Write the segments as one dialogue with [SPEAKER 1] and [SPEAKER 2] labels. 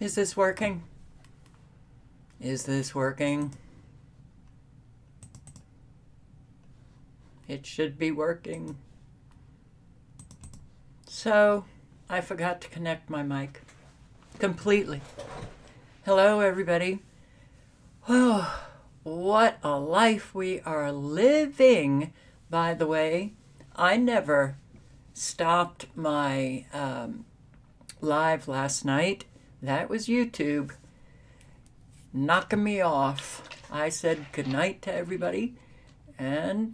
[SPEAKER 1] Is this working? Is this working? It should be working. So, I forgot to connect my mic completely. Hello, everybody. Oh, what a life we are living, by the way. I never stopped my live last night. That was YouTube knocking me off. I said goodnight to everybody, and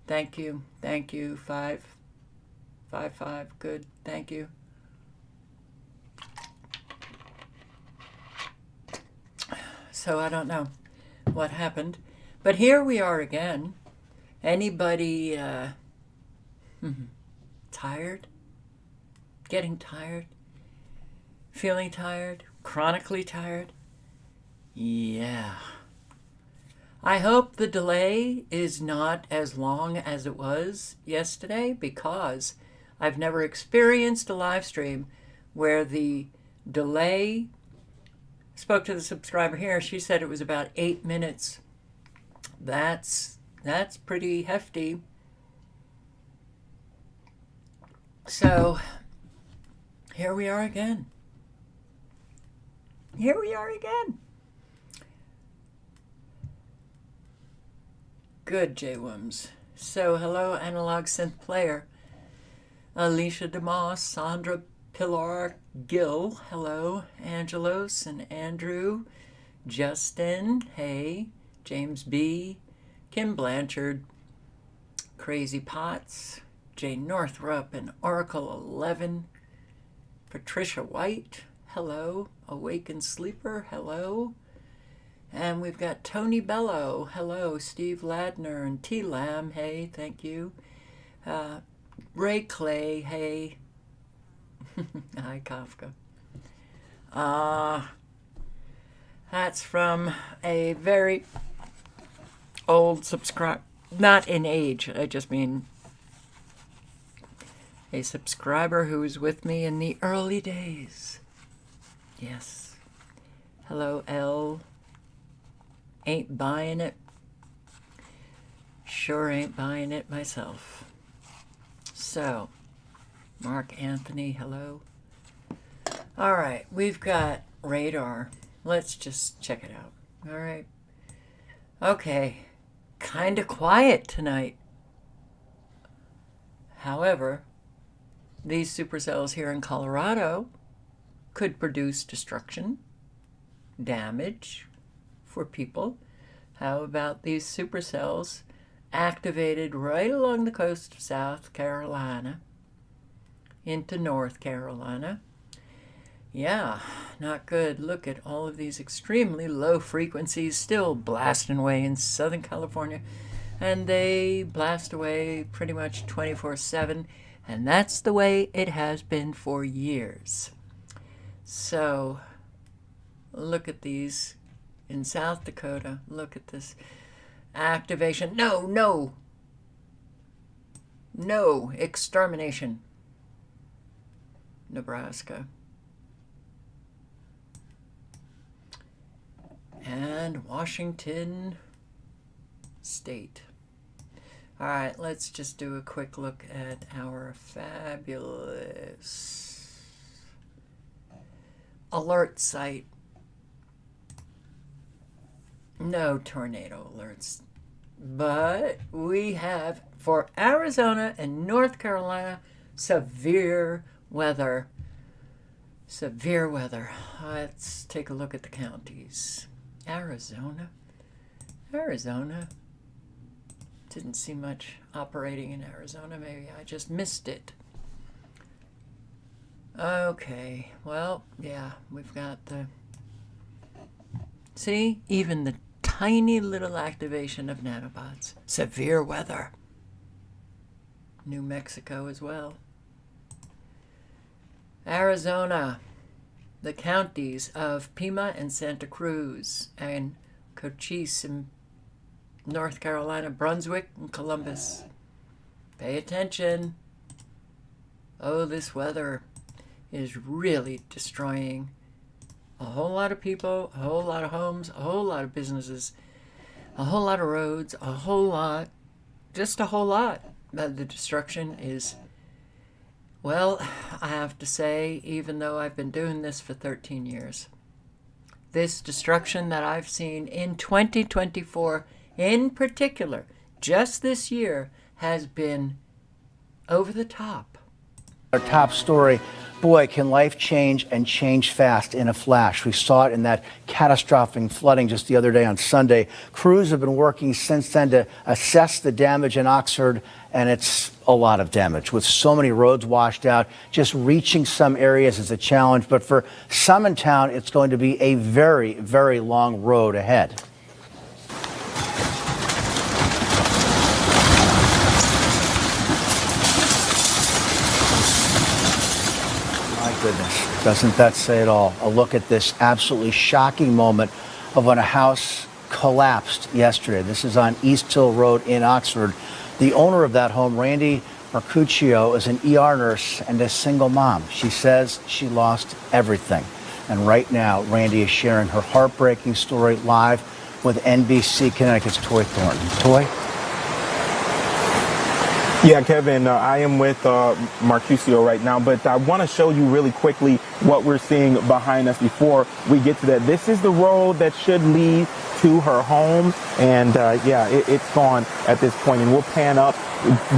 [SPEAKER 1] thank you, 555, good, thank you. So I don't know what happened, but here we are again. Anybody tired? Getting tired? Feeling tired? Chronically tired? Yeah. I hope the delay is not as long as it was yesterday, because I've never experienced a live stream where the delay, spoke to the subscriber here, she said it was about 8 minutes. That's pretty hefty. So here we are again. Here we are again. Good, J. Wims. So hello, Analog Synth Player. Alicia DeMoss, Sandra Pilar Gill, hello. Angelos and Andrew. Justin, hey. James B. Kim Blanchard. Crazy Potts. Jane Northrup and Oracle 11. Patricia White, hello. Awakened Sleeper, hello. And we've got Tony Bello, hello. Steve Ladner and T. Lamb, hey, thank you. Ray Clay, hey. Hi, Kafka. That's from a very old subscriber, not in age, I just mean a subscriber who was with me in the early days. Yes. Hello, L. Ain't buying it. Sure ain't buying it myself. So, Mark Anthony, hello. All right, we've got radar. Let's just check it out. All right. Okay, kind of quiet tonight. However, these supercells here in Colorado could produce destruction, damage for people. How about these supercells activated right along the coast of South Carolina into North Carolina? Yeah, not good. Look at all of these extremely low frequencies still blasting away in Southern California. And they blast away pretty much 24/7. And that's the way it has been for years. So, look at these in South Dakota. Look at this activation. No, extermination. Nebraska. And Washington State. All right, let's just do a quick look at our fabulous alert site. No tornado alerts, but we have, for Arizona and North Carolina, severe weather. Severe weather. Let's take a look at the counties. Arizona. Didn't see much operating in Arizona. Maybe I just missed it. Okay, well, yeah, we've got the... See, even the tiny little activation of nanobots. Severe weather. New Mexico as well. Arizona, the counties of Pima and Santa Cruz, and Cochise and North Carolina, Brunswick, and Columbus. Pay attention. Oh, this weather is really destroying a whole lot of people, a whole lot of homes, a whole lot of businesses, a whole lot of roads, a whole lot, just a whole lot. But the destruction is, well, I have to say, even though I've been doing this for 13 years, this destruction that I've seen in 2024 in particular, just this year, has been over the top.
[SPEAKER 2] Our top story, boy, can life change and change fast in a flash. We saw it in that catastrophic flooding just the other day on Sunday. Crews have been working since then to assess the damage in Oxford, and it's a lot of damage. With so many roads washed out, just reaching some areas is a challenge. But for some in town, it's going to be a very, very long road ahead. Goodness, doesn't that say it all? A look at this absolutely shocking moment of when a house collapsed yesterday. This is on East Hill Road in Oxford. The owner of that home, Randy Mercutio, is an ER nurse and a single mom. She says she lost everything. And right now, Randy is sharing her heartbreaking story live with NBC Connecticut's Toy Thornton. Toy?
[SPEAKER 3] Yeah, Kevin, I am with Mercutio right now, but I want to show you really quickly what we're seeing behind us before we get to that. This is the road that should lead to her home, and yeah, it's gone at this point, and we'll pan up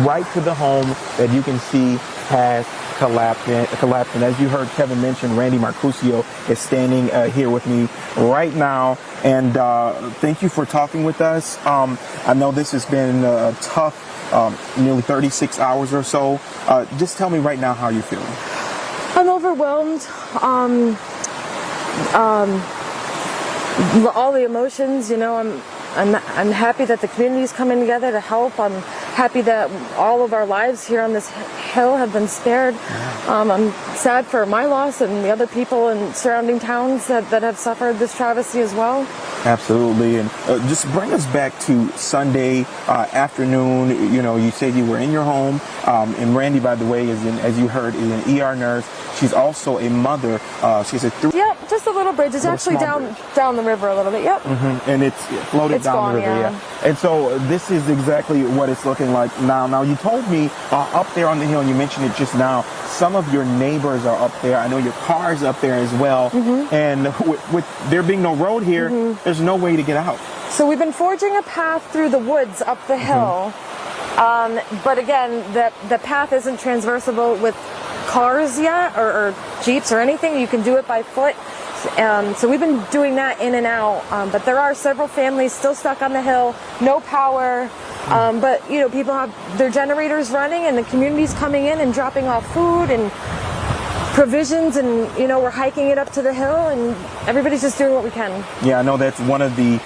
[SPEAKER 3] right to the home that you can see has collapsed. And as you heard Kevin mention, Randy Mercutio is standing here with me right now, and thank you for talking with us. I know this has been tough. Nearly 36 hours or so. Just tell me right now how you're feeling.
[SPEAKER 4] I'm overwhelmed. All the emotions, you know, I'm happy that the community's coming together to help. I'm happy that all of our lives here on this hill have been spared. I'm sad for my loss and the other people in surrounding towns that have suffered this travesty as well.
[SPEAKER 3] Absolutely. And just bring us back to Sunday afternoon. You know, you said you were in your home. And Randy, by the way, as you heard, is an ER nurse. She's also a mother. She's a
[SPEAKER 4] Yep, just a little bridge. It's actually down the river a little bit. Yep.
[SPEAKER 3] Mm-hmm. And it's floated down the river. Yeah. And so this is exactly what it's looking like now. Now, you told me up there on the hill, and you mentioned it just now, some of your neighbors are up there. I know your car's up there as well. Mm-hmm. And with there being no road here, there's no way to get out.
[SPEAKER 4] So we've been forging a path through the woods up the hill. But again, the path isn't transversable with cars yet, or Jeeps or anything. You can do it by foot. So we've been doing that in and out. But there are several families still stuck on the hill, no power. But, you know, people have their generators running, and the community's coming in and dropping off food and provisions, and, you know, we're hiking it up to the hill, and everybody's just doing what we can.
[SPEAKER 3] Yeah, I know that's one of the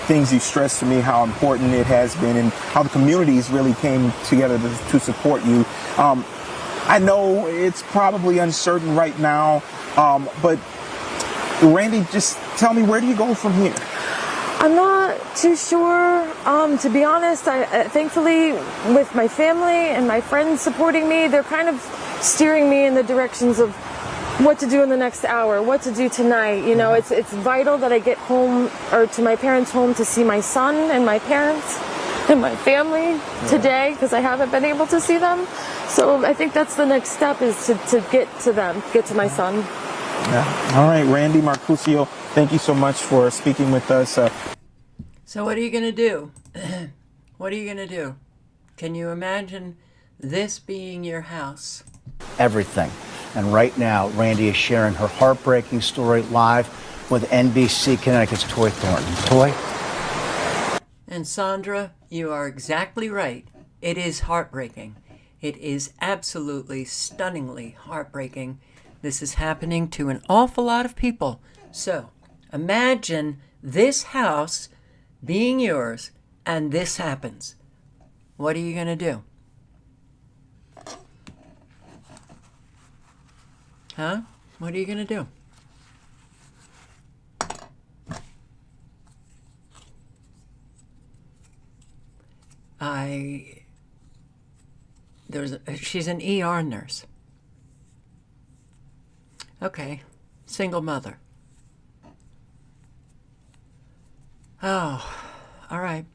[SPEAKER 3] things you stressed to me, how important it has been and how the communities really came together to support you. I know it's probably uncertain right now, but Randy, just tell me, where do you go from here?
[SPEAKER 4] I'm not too sure. To be honest, I thankfully, with my family and my friends supporting me, they're kind of steering me in the directions of what to do in the next hour, what to do tonight. You know, it's vital that I get home, or to my parents' home, to see my son and my parents and my family today, because I haven't been able to see them. So I think that's the next step, is to get to them, get to my son.
[SPEAKER 3] Yeah. All right, Randy Mercutio, thank you so much for speaking with us.
[SPEAKER 1] So what are you going to do? What are you going to do? Can you imagine this being your house?
[SPEAKER 2] Everything. And right now, Randy is sharing her heartbreaking story live with NBC Connecticut's Toy Thornton. Toy?
[SPEAKER 1] And Sandra, you are exactly right. It is heartbreaking. It is absolutely stunningly heartbreaking. This is happening to an awful lot of people. So imagine this house being yours and this happens. What are you going to do? Huh? What are you going to do? She's an ER nurse. Okay, single mother. Oh, all right.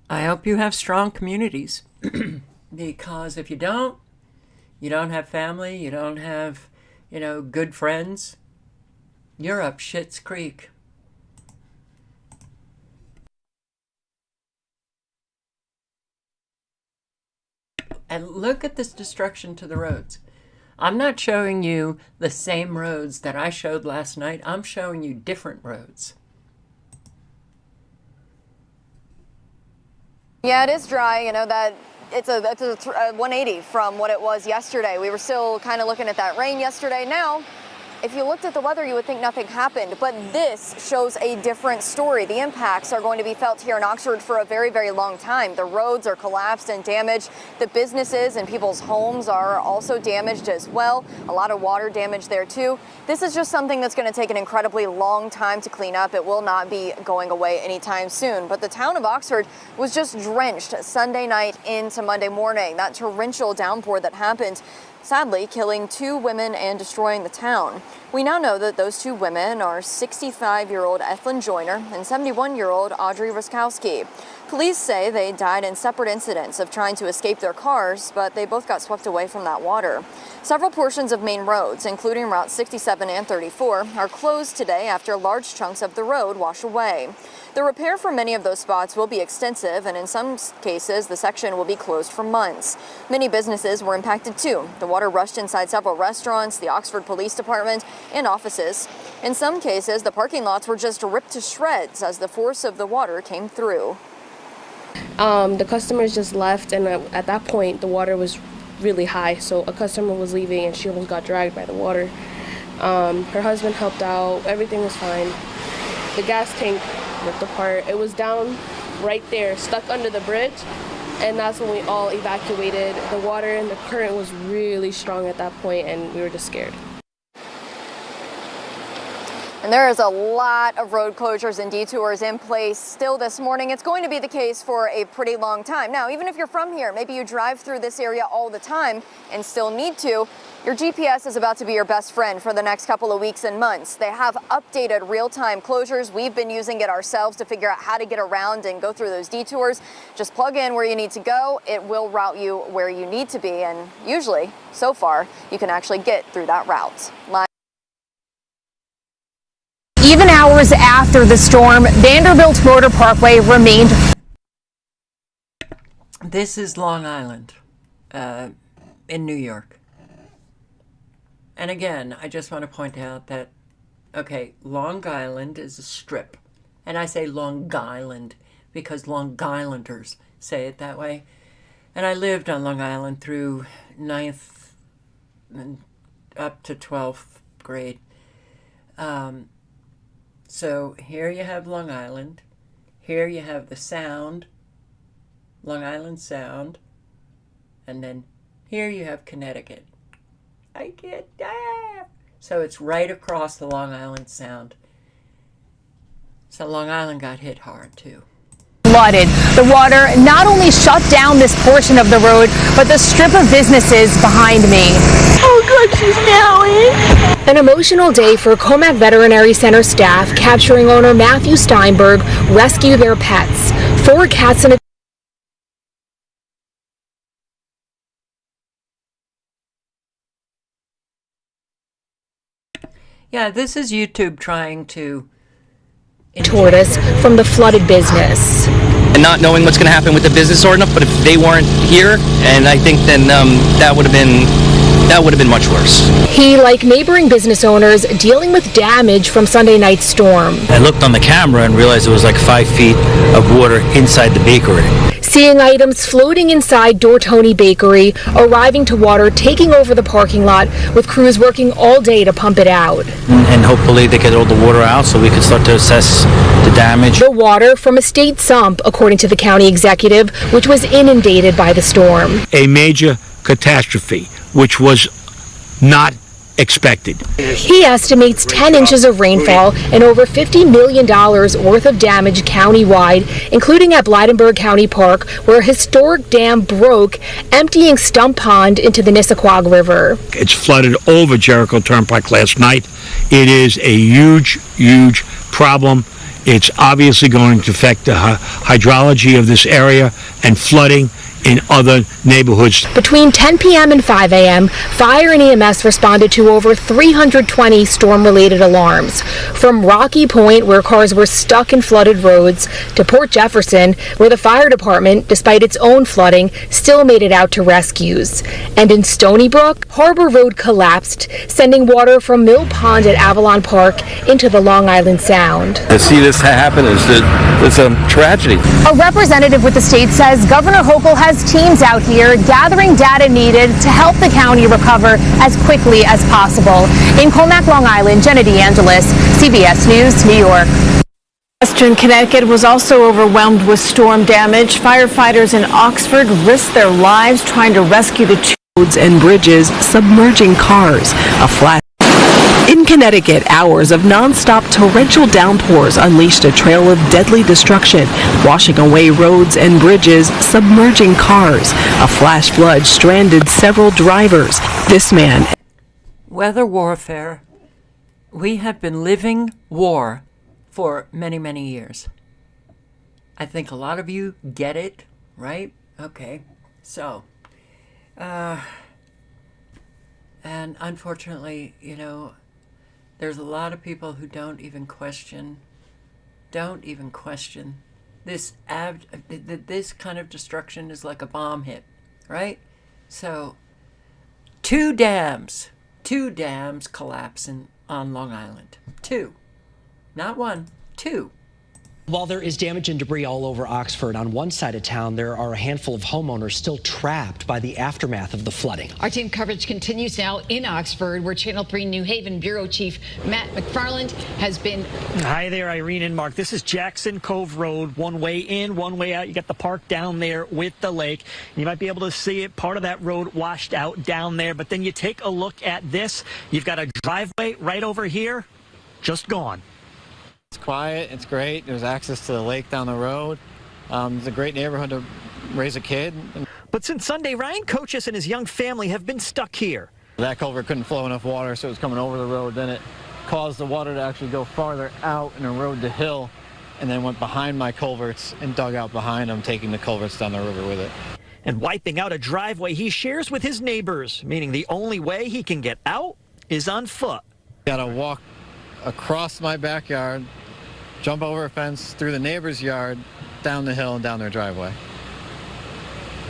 [SPEAKER 1] I hope you have strong communities because if you don't have family, you don't have, good friends, you're up shit's creek. And look at this destruction to the roads. I'm not showing you the same roads that I showed last night. I'm showing you different roads.
[SPEAKER 5] Yeah, it is dry. That it's a 180 from what it was yesterday. We were still kind of looking at that rain yesterday. Now, if you looked at the weather, you would think nothing happened, but this shows a different story. The impacts are going to be felt here in Oxford for a very, very long time. The roads are collapsed and damaged. The businesses and people's homes are also damaged as well. A lot of water damage there too. This is just something that's going to take an incredibly long time to clean up. It will not be going away anytime soon. But the town of Oxford was just drenched Sunday night into Monday morning. That torrential downpour that happened, sadly killing 2 women and destroying the town. We now know that those 2 women are 65-year-old Ethlyn Joyner and 71-year-old Audrey Ruskowski. Police say they died in separate incidents of trying to escape their cars, but they both got swept away from that water. Several portions of main roads, including Route 67 and 34, are closed today after large chunks of the road wash away. The repair for many of those spots will be extensive, and in some cases, the section will be closed for months. Many businesses were impacted too. The water rushed inside several restaurants, the Oxford Police Department, and offices. In some cases, the parking lots were just ripped to shreds as the force of the water came through.
[SPEAKER 6] The customers just left, and at that point, the water was really high, so a customer was leaving and she almost got dragged by the water. Her husband helped out. Everything was fine. The gas tank ripped apart. It was down right there, stuck under the bridge, and that's when we all evacuated. The water and the current was really strong at that point, and we were just scared.
[SPEAKER 5] And there is a lot of road closures and detours in place still this morning. It's going to be the case for a pretty long time. Now, even if you're from here, maybe you drive through this area all the time and still need to, your GPS is about to be your best friend for the next couple of weeks and months. They have updated real-time closures. We've been using it ourselves to figure out how to get around and go through those detours. Just plug in where you need to go. It will route you where you need to be. And usually, so far, you can actually get through that route.
[SPEAKER 7] Even hours after the storm, Vanderbilt Motor Parkway remained.
[SPEAKER 1] This is Long Island in New York. And again, I just want to point out that, okay, Long Island is a strip. And I say Long Island because Long Islanders say it that way. And I lived on Long Island through 9th and up to 12th grade. So here you have Long Island. Here you have the Sound, Long Island Sound. And then here you have Connecticut. So it's right across the Long Island Sound. So Long Island got hit hard too.
[SPEAKER 7] Flooded. The water not only shut down this portion of the road, but the strip of businesses behind me. Oh God, she's now in. An emotional day for Comac Veterinary Center staff capturing owner Matthew Steinberg rescue their pets. 4 cats and a
[SPEAKER 1] Yeah, this is YouTube trying to
[SPEAKER 7] tortoise from the flooded business.
[SPEAKER 8] And not knowing what's going to happen with the business or enough, but if they weren't here, and I think then that would have been much worse.
[SPEAKER 7] He, like neighboring business owners, dealing with damage from Sunday night's storm.
[SPEAKER 9] I looked on the camera and realized it was like 5 feet of water inside the bakery.
[SPEAKER 7] Seeing items floating inside Dortoni Bakery, arriving to water taking over the parking lot, with crews working all day to pump it out.
[SPEAKER 9] And hopefully they get all the water out so we can start to assess the damage.
[SPEAKER 7] The water from a state sump, according to the county executive, which was inundated by the storm.
[SPEAKER 10] A major catastrophe, which was not
[SPEAKER 9] expected.
[SPEAKER 7] He estimates 10 inches of rainfall and over $50 million worth of damage countywide, including at Blydenburg County Park, where a historic dam broke, emptying Stump Pond into the Nissaquag River.
[SPEAKER 9] It's flooded over Jericho Turnpike last night. It is a huge, huge problem. It's obviously going to affect the hydrology of this area and flooding in other neighborhoods.
[SPEAKER 7] Between 10 p.m. and 5 a.m., fire and EMS responded to over 320 storm-related alarms. From Rocky Point, where cars were stuck in flooded roads, to Port Jefferson, where the fire department, despite its own flooding, still made it out to rescues. And in Stony Brook, Harbor Road collapsed, sending water from Mill Pond at Avalon Park into the Long Island Sound.
[SPEAKER 10] To see this happen is it's a tragedy.
[SPEAKER 7] A representative with the state says Governor Hochul has teams out here gathering data needed to help the county recover as quickly as possible. In Comac, Long Island, Jenna DeAngelis, CBS News, New York.
[SPEAKER 11] Western Connecticut was also overwhelmed with storm damage. Firefighters in Oxford risked their lives trying to rescue the roads and bridges, submerging cars. A flash. In Connecticut, hours of nonstop torrential downpours unleashed a trail of deadly destruction, washing away roads and bridges, submerging cars. A flash flood stranded several drivers. This man.
[SPEAKER 1] Weather warfare. We have been living war for many, many years. I think a lot of you get it, right? Okay. So, and unfortunately, there's a lot of people who don't even question this this kind of destruction is like a bomb hit, right? So, two dams collapsing on Long Island. Two. Not one, two.
[SPEAKER 12] While there is damage and debris all over Oxford, on one side of town, there are a handful of homeowners still trapped by the aftermath of the flooding.
[SPEAKER 13] Our team coverage continues now in Oxford, where Channel 3 New Haven Bureau Chief Matt McFarland has been.
[SPEAKER 14] Hi there, Irene and Mark. This is Jackson Cove Road, one way in, one way out. You got the park down there with the lake. You might be able to see it, part of that road washed out down there. But then you take a look at this. You've got a driveway right over here, just gone.
[SPEAKER 15] It's quiet, it's great. There's access to the lake down the road. It's a great neighborhood to raise a kid.
[SPEAKER 14] But since Sunday, Ryan Cochis and his young family have been stuck here.
[SPEAKER 15] That culvert couldn't flow enough water, so it was coming over the road. Then it caused the water to actually go farther out and erode the hill, and then went behind my culverts and dug out behind them, taking the culverts down the river with it.
[SPEAKER 14] And wiping out a driveway he shares with his neighbors, meaning the only way he can get out is on foot.
[SPEAKER 15] Gotta walk across my backyard, jump over a fence, through the neighbor's yard, down the hill and down their driveway.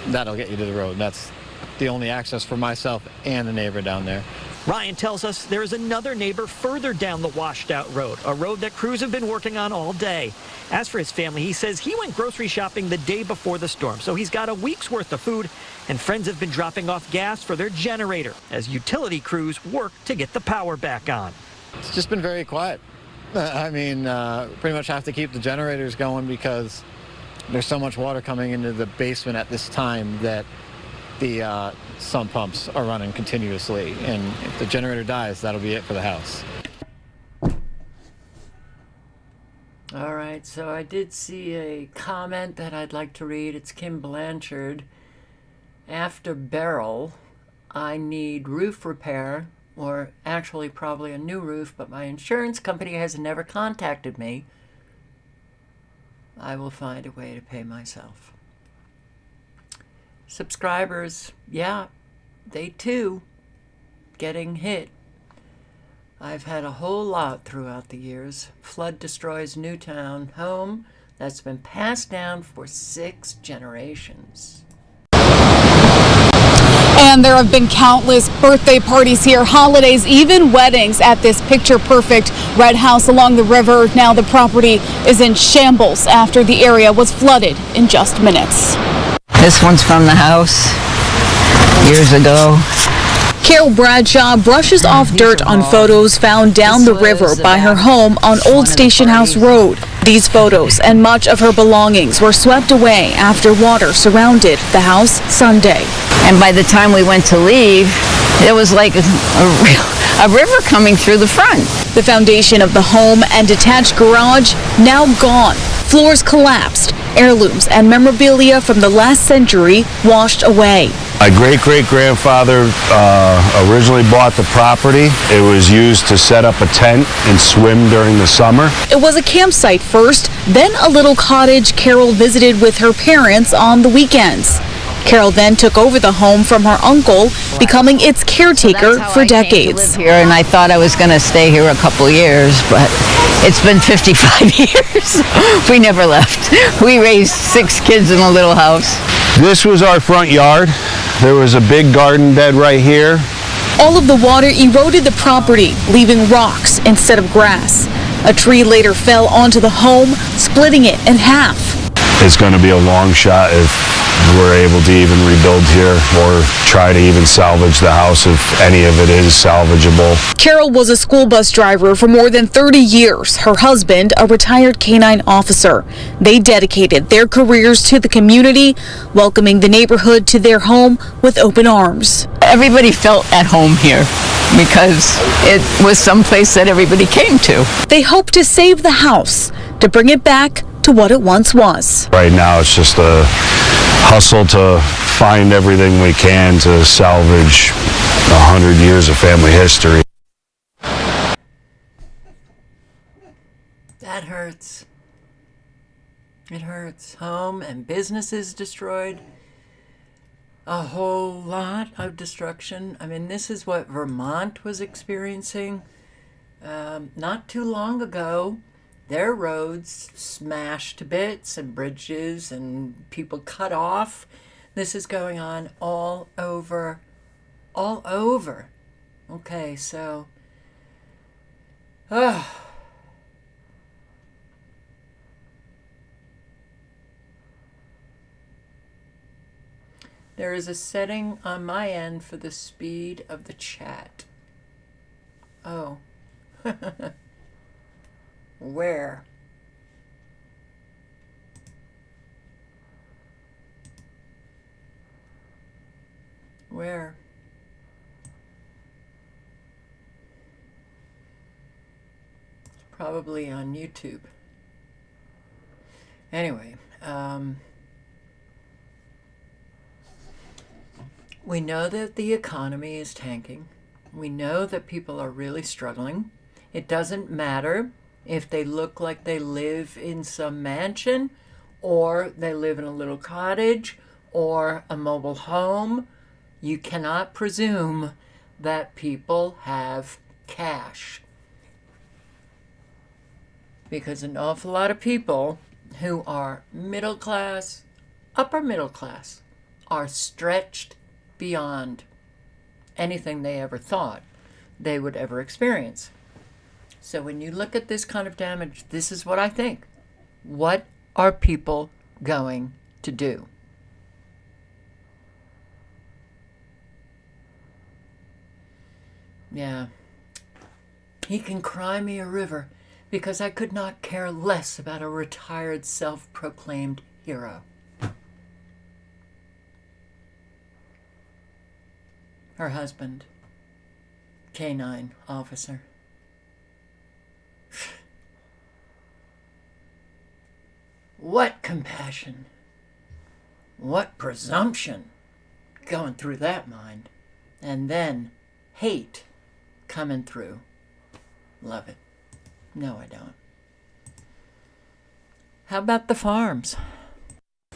[SPEAKER 15] That'll get you to the road. That's the only access for myself and the neighbor down there.
[SPEAKER 14] Ryan tells us there is another neighbor further down the washed out road, a road that crews have been working on all day. As for his family, he says he went grocery shopping the day before the storm, so he's got a week's worth of food, and friends have been dropping off gas for their generator as utility crews work to get the power back on.
[SPEAKER 15] It's just been very quiet. I mean, pretty much have to keep the generators going because there's so much water coming into the basement at this time that the sump pumps are running continuously. And if the generator dies, that'll be it for the house.
[SPEAKER 1] All right, so I did see a comment that I'd like to read. It's Kim Blanchard. After Beryl, I need roof repair, or actually probably a new roof, but my insurance company has never contacted me. I will find a way to pay myself. Subscribers, yeah, they too getting hit. I've had a whole lot throughout the years. Flood destroys Newtown home that's been passed down for 6 generations.
[SPEAKER 16] And there have been countless birthday parties here, holidays, even weddings at this picture-perfect red house along the river. Now the property is in shambles after the area was flooded in just minutes.
[SPEAKER 17] This one's from the house years ago.
[SPEAKER 16] Carol Bradshaw brushes off dirt on photos found down the river by her home on Old Station House Road. These photos and much of her belongings were swept away after water surrounded the house Sunday.
[SPEAKER 17] And by the time we went to leave, It was like a river coming through the front.
[SPEAKER 16] The foundation of the home and detached garage now gone. Floors collapsed. Heirlooms and memorabilia from the last century washed away.
[SPEAKER 18] My great-great-grandfather originally bought the property. It was used to set up a tent and swim during the summer.
[SPEAKER 16] It was a campsite first, then a little cottage Carol visited with her parents on the weekends. Carol then took over the home from her uncle, becoming its caretaker for decades.
[SPEAKER 17] Here, and I thought I was going to stay here a couple years, but it's been 55 years. We never left. We raised 6 kids in a little house.
[SPEAKER 18] This was our front yard. There was a big garden bed right here.
[SPEAKER 16] All of the water eroded the property, leaving rocks instead of grass. A tree later fell onto the home, splitting it in half.
[SPEAKER 18] It's going to be a long shot if we're able to even rebuild here or try to even salvage the house if any of it is salvageable.
[SPEAKER 16] Carol was a school bus driver for more than 30 years. Her husband, a retired K-9 officer. They dedicated their careers to the community, welcoming the neighborhood to their home with open arms.
[SPEAKER 17] Everybody felt at home here because it was someplace that everybody came to.
[SPEAKER 16] They hope to save the house, to bring it back to what it once was.
[SPEAKER 18] Right now it's just a hustle to find everything we can to salvage 100 years of family history.
[SPEAKER 1] That hurts. It hurts. Home and businesses destroyed. A whole lot of destruction. I mean, this is what Vermont was experiencing not too long ago. Their roads smashed to bits and bridges and people cut off. This is going on all over. All over. Okay, so... There is a setting on my end for the speed of the chat. Oh. Where? Where? It's probably on YouTube. Anyway, we know that the economy is tanking. We know that people are really struggling. It doesn't matter if they look like they live in some mansion or they live in a little cottage or a mobile home. You cannot presume that people have cash. Because an awful lot of people who are middle class, upper middle class, are stretched beyond anything they ever thought they would ever experience. So when you look at this kind of damage, this is what I think. What are people going to do? Yeah. He can cry me a river because I could not care less about a retired self-proclaimed hero. Her husband, K-9 officer. What compassion, what presumption going through that mind, and then hate coming through. Love it. No, I don't. How about the farms?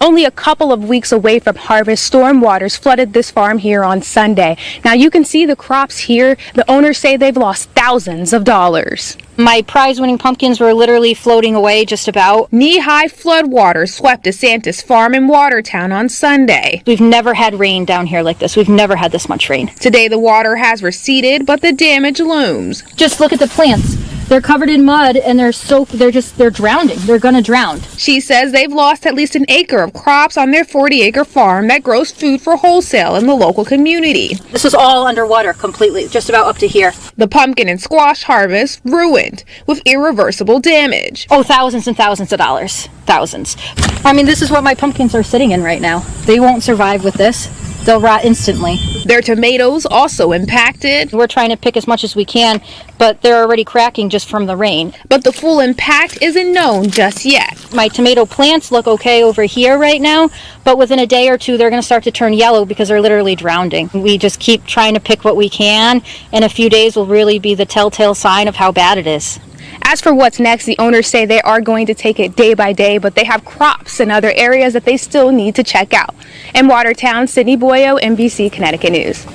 [SPEAKER 7] Only a couple of weeks away from harvest, storm waters flooded this farm here on Sunday. Now you can see the crops here. The owners say they've lost thousands of dollars.
[SPEAKER 19] My prize-winning pumpkins were literally floating away just about.
[SPEAKER 7] Knee-high flood water swept DeSantis farm in Watertown on Sunday.
[SPEAKER 19] We've never had rain down here like this. We've never had this much rain.
[SPEAKER 7] Today the water has receded, but the damage looms.
[SPEAKER 19] Just look at the plants. They're covered in mud and they're drowning. They're gonna drown.
[SPEAKER 7] She says they've lost at least an acre of crops on their 40-acre farm that grows food for wholesale in the local community.
[SPEAKER 19] This is all underwater completely, just about up to here.
[SPEAKER 7] The pumpkin and squash harvest ruined with irreversible damage.
[SPEAKER 19] Oh, thousands and thousands of dollars. Thousands. I mean, this is what my pumpkins are sitting in right now. They won't survive with this. they'll rot instantly.
[SPEAKER 7] Their tomatoes also impacted.
[SPEAKER 19] We're trying to pick as much as we can, but they're already cracking just from the rain.
[SPEAKER 7] But the full impact isn't known just yet.
[SPEAKER 19] My tomato plants look okay over here right now, but within a day or two they're going to start to turn yellow because they're literally drowning. We just keep trying to pick what we can, and a few days will really be the telltale sign of how bad it is.
[SPEAKER 7] As for what's next, the owners say they are going to take it day by day, but they have crops and other areas that they still need to check out. In Watertown, Sydney Boyo, NBC Connecticut News.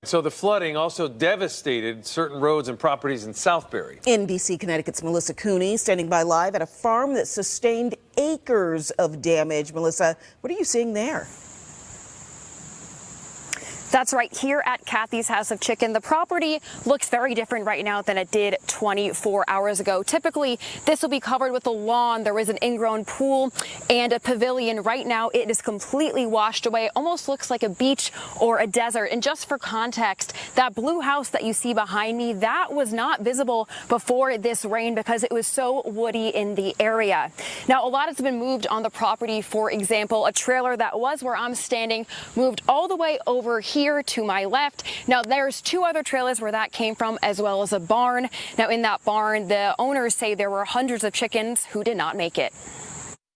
[SPEAKER 20] So the flooding also devastated certain roads and properties in Southbury.
[SPEAKER 21] NBC Connecticut's Melissa Cooney standing by live at a farm that sustained acres of damage. Melissa, what are you seeing there?
[SPEAKER 22] That's right, here at Kathy's House of Chicken, the property looks very different right now than it did 24 hours ago. Typically, this will be covered with a lawn. There is an ingrown pool and a pavilion. Right now, it is completely washed away. Almost looks like a beach or a desert. And just for context, that blue house that you see behind me, that was not visible before this rain because it was so woody in the area. Now, a lot has been moved on the property. For example, a trailer that was where I'm standing moved all the way over here to my left. Now there's two other trailers where that came from, as well as a barn. Now in that barn, the owners say there were hundreds of chickens who did not make it.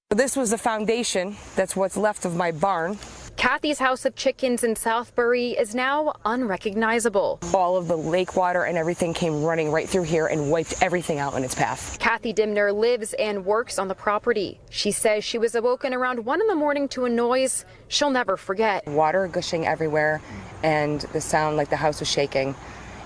[SPEAKER 23] This was the foundation. That's what's left of my barn.
[SPEAKER 22] Kathy's House of Chickens in Southbury is now unrecognizable.
[SPEAKER 23] All of the lake water and everything came running right through here and wiped everything out in its path.
[SPEAKER 22] Kathy Dimner lives and works on the property. She says she was awoken around 1 in the morning to a noise she'll never forget.
[SPEAKER 23] Water gushing everywhere and the sound like the house was shaking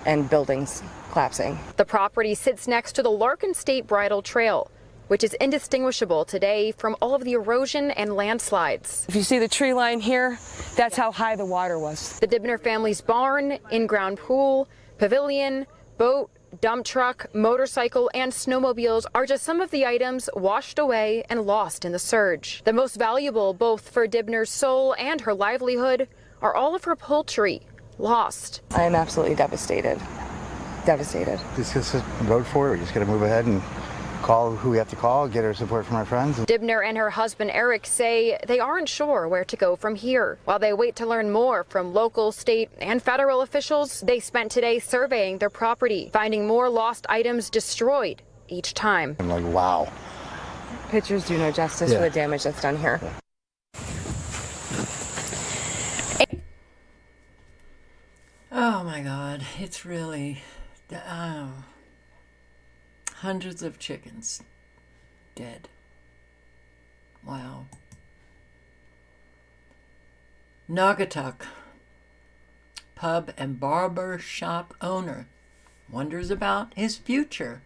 [SPEAKER 23] and buildings collapsing.
[SPEAKER 22] The property sits next to the Larkin State Bridle Trail, which is indistinguishable today from all of the erosion and landslides.
[SPEAKER 23] If you see the tree line here, that's how high the water was.
[SPEAKER 22] The Dibner family's barn, in-ground pool, pavilion, boat, dump truck, motorcycle, and snowmobiles are just some of the items washed away and lost in the surge. The most valuable, both for Dibner's soul and her livelihood, are all of her poultry lost.
[SPEAKER 23] I am absolutely devastated. Devastated.
[SPEAKER 24] This is a road for it. We just got to move ahead and call who we have to call, get our support from our friends.
[SPEAKER 22] Dibner and her husband Eric say they aren't sure where to go from here. While they wait to learn more from local, state, and federal officials, they spent today surveying their property, finding more lost items destroyed each time.
[SPEAKER 24] I'm like, wow.
[SPEAKER 23] Pictures do no justice for the damage that's done here.
[SPEAKER 1] Oh my God, it's really, hundreds of chickens dead. Wow. Naugatuck pub and barber shop owner wonders about his future.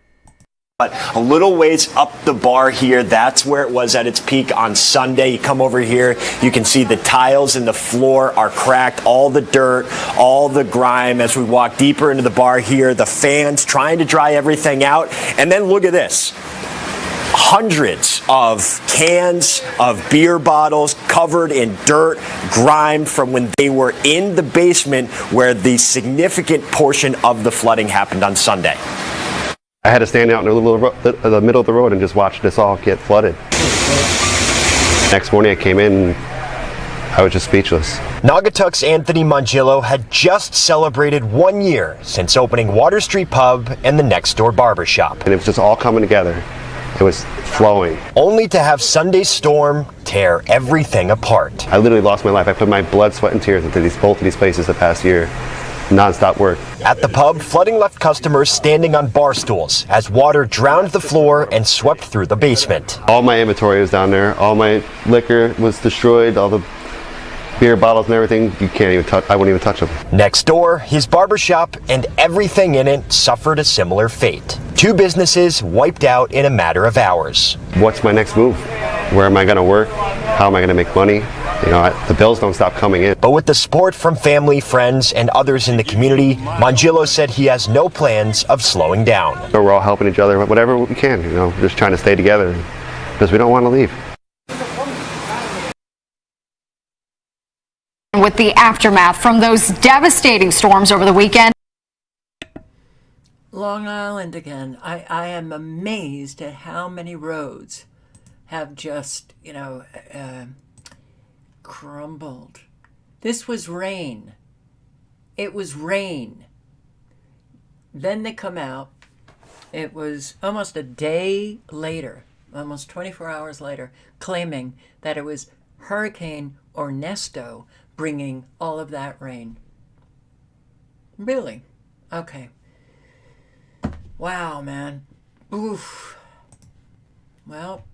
[SPEAKER 25] But a little ways up the bar here, that's where it was at its peak on Sunday. You come over here, you can see the tiles in the floor are cracked, all the dirt, all the grime. As we walk deeper into the bar here, the fans trying to dry everything out. And then look at this. Hundreds of cans of beer bottles covered in dirt, grime from when they were in the basement where the significant portion of the flooding happened on Sunday.
[SPEAKER 26] I had to stand out in the middle of the road and just watch this all get flooded. Next morning I came in, I was just speechless.
[SPEAKER 25] Naugatuck's Anthony Mongillo had just celebrated 1 year since opening Water Street Pub and the next door barbershop.
[SPEAKER 26] And it was just all coming together. It was flowing.
[SPEAKER 25] Only to have Sunday's storm tear everything apart.
[SPEAKER 26] I literally lost my life. I put my blood, sweat, and tears into both of these places the past year. Non-stop work.
[SPEAKER 25] At the pub, flooding left customers standing on bar stools as water drowned the floor and swept through the basement.
[SPEAKER 26] All my inventory was down there. All my liquor was destroyed. All the beer bottles and everything, you can't even touch. I wouldn't even touch them.
[SPEAKER 25] Next door, his barbershop and everything in it suffered a similar fate. 2 businesses wiped out in a matter of hours.
[SPEAKER 26] What's my next move? Where am I going to work? How am I going to make money? You know, the bills don't stop coming in.
[SPEAKER 25] But with the support from family, friends, and others in the community, Mongillo said he has no plans of slowing down.
[SPEAKER 26] So we're all helping each other, whatever we can, you know, just trying to stay together because we don't want to leave.
[SPEAKER 7] With the aftermath from those devastating storms over the weekend.
[SPEAKER 1] Long Island again. I am amazed at how many roads have just, crumbled. This was rain. It was rain. Then they come out. It was almost a day later, almost 24 hours later, claiming that it was Hurricane Ernesto bringing all of that rain. Really? Okay. Wow, man. Oof. Well,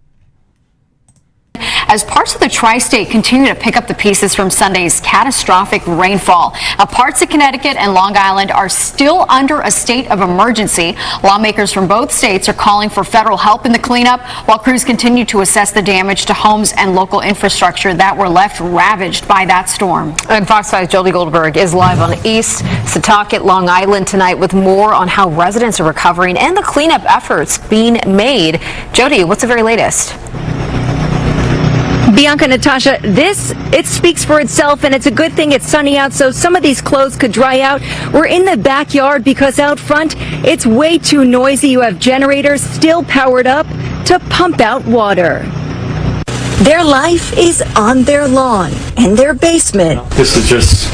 [SPEAKER 7] as parts of the tri-state continue to pick up the pieces from Sunday's catastrophic rainfall. Parts of Connecticut and Long Island are still under a state of emergency. Lawmakers from both states are calling for federal help in the cleanup, while crews continue to assess the damage to homes and local infrastructure that were left ravaged by that storm.
[SPEAKER 2] And Fox 5's Jody Goldberg is live on East Setauket, Long Island tonight with more on how residents are recovering and the cleanup efforts being made. Jody, what's the very latest?
[SPEAKER 3] Bianca, Natasha, it speaks for itself, and it's a good thing it's sunny out, so some of these clothes could dry out. We're in the backyard because out front, it's way too noisy. You have generators still powered up to pump out water.
[SPEAKER 4] Their life is on their lawn and their basement.
[SPEAKER 5] This is just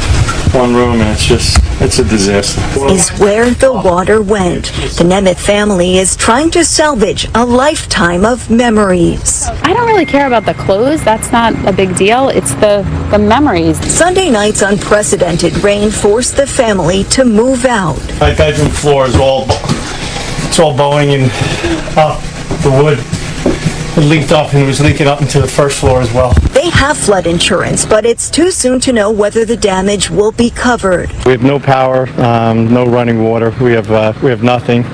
[SPEAKER 5] one room, and it's a disaster.
[SPEAKER 4] Is where the water went. The Nemeth family is trying to salvage a lifetime of memories.
[SPEAKER 6] I don't really care about the clothes. That's not a big deal. It's the memories.
[SPEAKER 4] Sunday night's unprecedented rain forced the family to move out.
[SPEAKER 5] My bedroom floor is all bowing and the wood. It leaked up, and it was leaking up into the first floor as well.
[SPEAKER 4] They have flood insurance, but it's too soon to know whether the damage will be covered.
[SPEAKER 5] We have no power, no running water. We have nothing.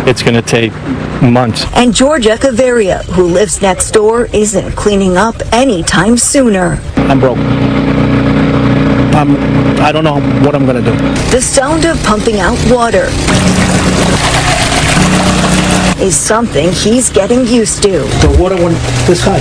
[SPEAKER 5] It's going to take months.
[SPEAKER 4] And George Echeverria, who lives next door, isn't cleaning up anytime sooner.
[SPEAKER 5] I'm broke. I don't know what I'm going to do.
[SPEAKER 4] The sound of pumping out water is something he's getting used to.
[SPEAKER 5] The water went this high.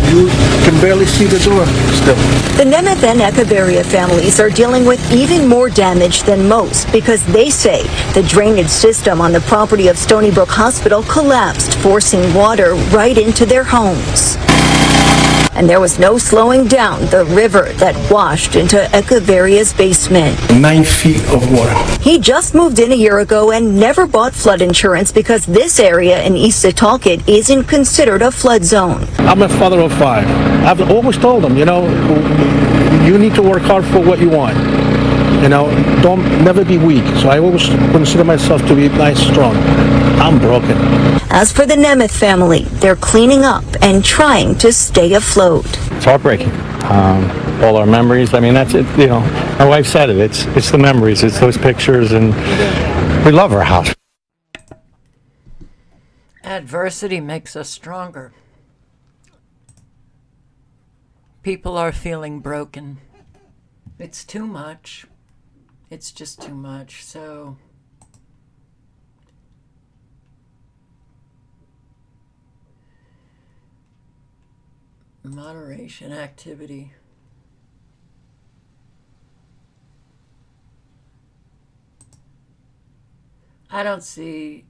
[SPEAKER 5] You can barely see the door still.
[SPEAKER 4] The Nemeth and Echeverria families are dealing with even more damage than most because they say the drainage system on the property of Stony Brook Hospital collapsed, forcing water right into their homes. And there was no slowing down the river that washed into Echeverria's basement.
[SPEAKER 5] 9 feet of water.
[SPEAKER 4] He just moved in a year ago and never bought flood insurance because this area in East Setauket isn't considered a flood zone.
[SPEAKER 5] I'm a father of 5. I've always told them, you need to work hard for what you want. Never be weak. So I always consider myself to be nice, strong. I'm broken.
[SPEAKER 4] As for the Nemeth family, they're cleaning up and trying to stay afloat.
[SPEAKER 5] It's heartbreaking. All our memories. I mean, that's it. My wife said it. It's the memories. It's those pictures, and we love our house.
[SPEAKER 1] Adversity makes us stronger. People are feeling broken. It's too much. It's just too much. So moderation activity. I don't see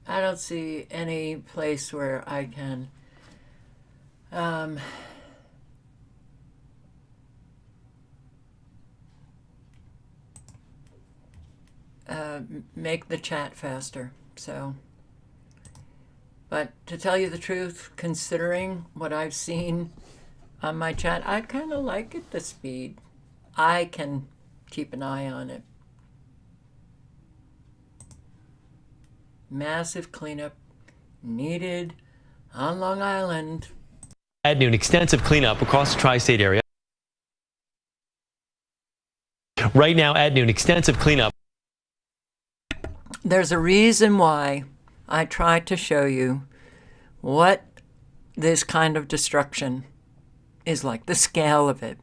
[SPEAKER 1] any place where I can make the chat faster. So, but to tell you the truth, considering what I've seen on my chat, I kind of like it, the speed. I can keep an eye on it. Massive cleanup needed on Long Island.
[SPEAKER 8] At noon, extensive cleanup across the tri-state area. Right now at noon, extensive cleanup.
[SPEAKER 1] There's a reason why I try to show you what this kind of destruction is like, the scale of it,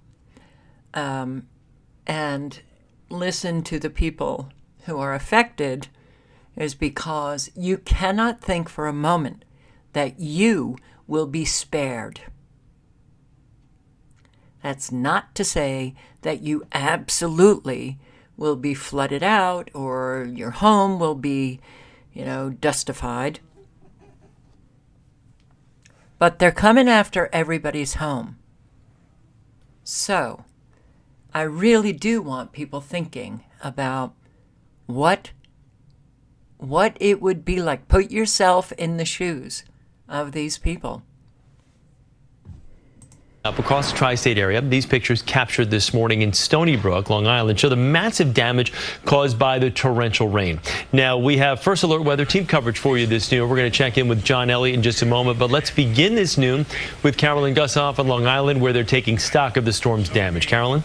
[SPEAKER 1] and listen to the people who are affected, is because you cannot think for a moment that you will be spared. That's not to say that you absolutely will be flooded out or your home will be, dustified. But they're coming after everybody's home. So, I really do want people thinking about what it would be like. Put yourself in the shoes of these people.
[SPEAKER 8] Up across the tri-state area, these pictures captured this morning in Stony Brook, Long Island, show the massive damage caused by the torrential rain. Now, we have First Alert Weather Team coverage for you this noon. We're going to check in with John Elliott in just a moment, but let's begin this noon with Carolyn Gussoff on Long Island, where they're taking stock of the storm's damage. Carolyn?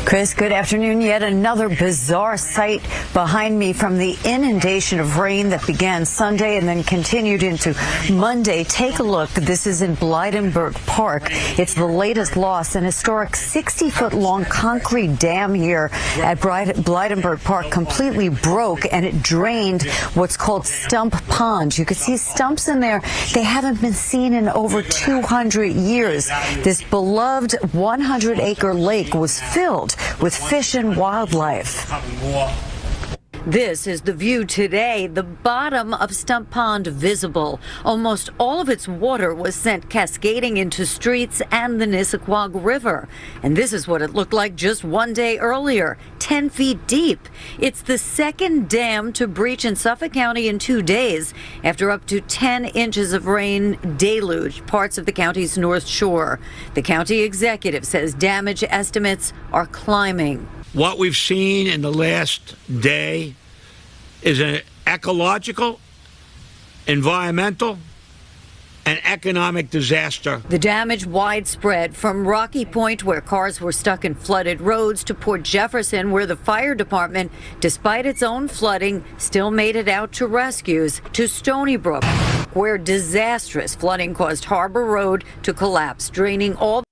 [SPEAKER 9] Chris, good afternoon. Yet another bizarre sight behind me from the inundation of rain that began Sunday and then continued into Monday. Take a look. This is in Blydenburg Park. It's the latest loss. An historic 60-foot-long concrete dam here at Blydenburg Park completely broke, and it drained what's called Stump Pond. You can see stumps in there. They haven't been seen in over 200 years. This beloved 100-acre lake was filled with fish and wildlife. This is the view today, the bottom of Stump Pond visible. Almost all of its water was sent cascading into streets and the Nissequogue River. And this is what it looked like just one day earlier, 10 feet deep. It's the second dam to breach in Suffolk County in 2 days after up to 10 inches of rain deluged parts of the county's North Shore. The county executive says damage estimates are climbing.
[SPEAKER 10] What we've seen in the last day is an ecological, environmental, and economic disaster.
[SPEAKER 9] The damage widespread from Rocky Point, where cars were stuck in flooded roads, to Port Jefferson, where the fire department, despite its own flooding, still made it out to rescues, to Stony Brook, where disastrous flooding caused Harbor Road to collapse, draining all.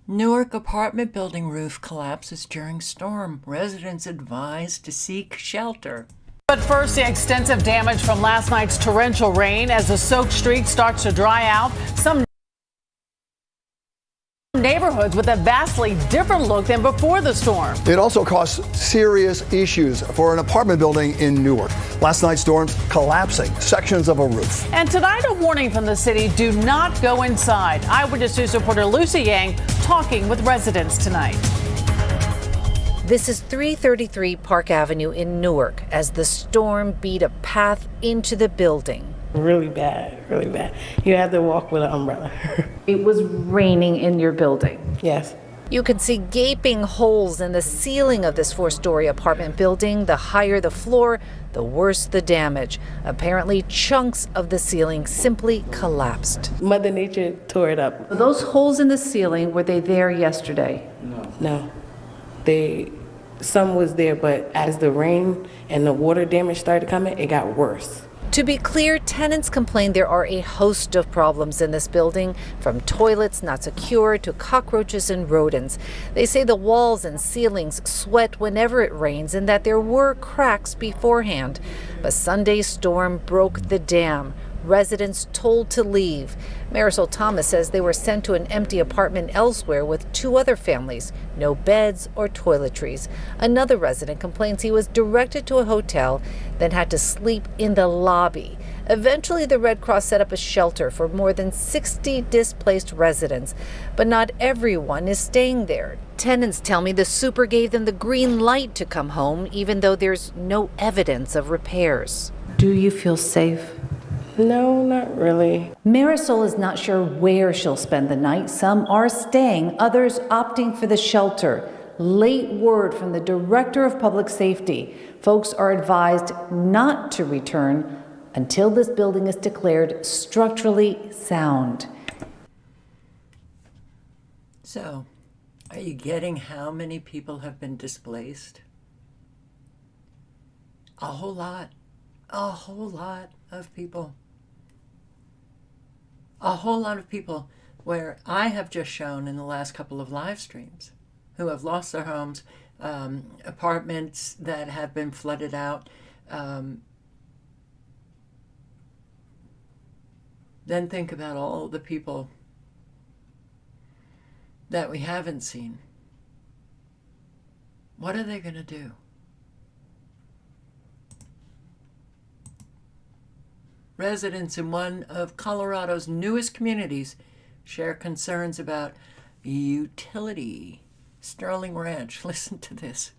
[SPEAKER 1] Newark apartment building roof collapses during storm. Residents advised to seek shelter.
[SPEAKER 11] But first, the extensive damage from last night's torrential rain as the soaked street starts to dry out. Some neighborhoods with a vastly different look than before the storm.
[SPEAKER 12] It also caused serious issues for an apartment building in Newark. Last night's storms collapsing sections of a roof.
[SPEAKER 11] And tonight, a warning from the city: do not go inside. Eyewitness News reporter Lucy Yang talking with residents tonight.
[SPEAKER 13] This is 333 Park Avenue in Newark as the storm beat a path into the building.
[SPEAKER 14] Really bad, really bad. You had to walk with an umbrella.
[SPEAKER 13] It was raining in your building.
[SPEAKER 14] Yes.
[SPEAKER 13] You could see gaping holes in the ceiling of this 4-story apartment building. The higher the floor, the worse the damage. Apparently, chunks of the ceiling simply collapsed.
[SPEAKER 14] Mother Nature tore it up.
[SPEAKER 13] Those holes in the ceiling, were they there yesterday?
[SPEAKER 14] No. Some was there, but as the rain and the water damage started coming, it got worse.
[SPEAKER 13] To be clear, tenants complain there are a host of problems in this building, from toilets not secure to cockroaches and rodents. They say the walls and ceilings sweat whenever it rains and that there were cracks beforehand. But Sunday's storm broke the dam. Residents told to leave. Marisol Thomas says they were sent to an empty apartment elsewhere with 2 other families, no beds or toiletries. Another resident complains he was directed to a hotel, then had to sleep in the lobby. Eventually, the Red Cross set up a shelter for more than 60 displaced residents, but not everyone is staying there. Tenants tell me the super gave them the green light to come home, even though there's no evidence of repairs. Do you feel safe?
[SPEAKER 14] No, not really.
[SPEAKER 13] Marisol is not sure where she'll spend the night. Some are staying, others opting for the shelter. Late word from the Director of Public Safety. Folks are advised not to return until this building is declared structurally sound. So, are you getting how many people have been displaced? A whole lot of people. A whole lot of people, where I have just shown in the last couple of live streams, who have lost their homes, apartments that have been flooded out. Then think about all the people that we haven't seen. What are they going to do?
[SPEAKER 1] Residents in one of Colorado's newest communities share concerns about utility. Sterling Ranch, listen to this.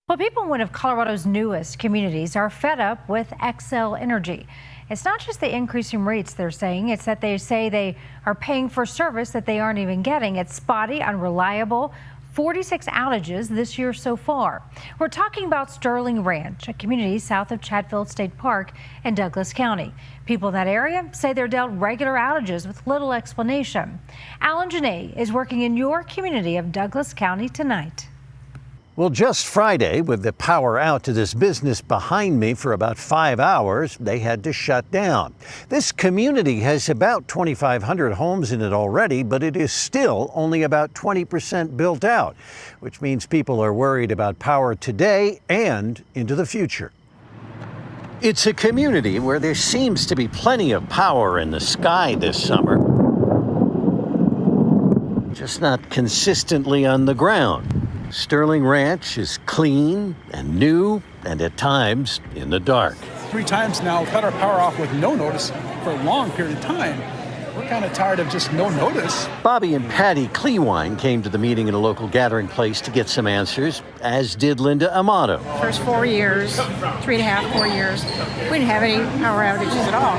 [SPEAKER 15] Well, people in one of Colorado's newest communities are fed up with Xcel Energy. It's not just the increasing rates they're saying, it's that they say they are paying for service that they aren't even getting. It's spotty, unreliable, 46 outages this year so far. We're talking about Sterling Ranch, a community south of Chatfield State Park in Douglas County. People in that area say they're dealt regular outages with little explanation. Alan Janae is working in your community of Douglas County tonight.
[SPEAKER 16] Well, just Friday, with the power out to this business behind me for about 5 hours, they had to shut down. This community has about 2,500 homes in it already, but it is still only about 20% built out, which means people are worried about power today and into the future. It's a community where there seems to be plenty of power in the sky this summer, just not consistently on the ground. Sterling Ranch is clean and new and at times in the dark.
[SPEAKER 17] 3 times now, cut our power off with no notice for a long period of time. We're kind of tired of just no notice.
[SPEAKER 16] Bobby and Patty Clewine came to the meeting in a local gathering place to get some answers, as did Linda Amato.
[SPEAKER 18] First 4 years, 3.5, 4 years, we didn't have any power outages at all.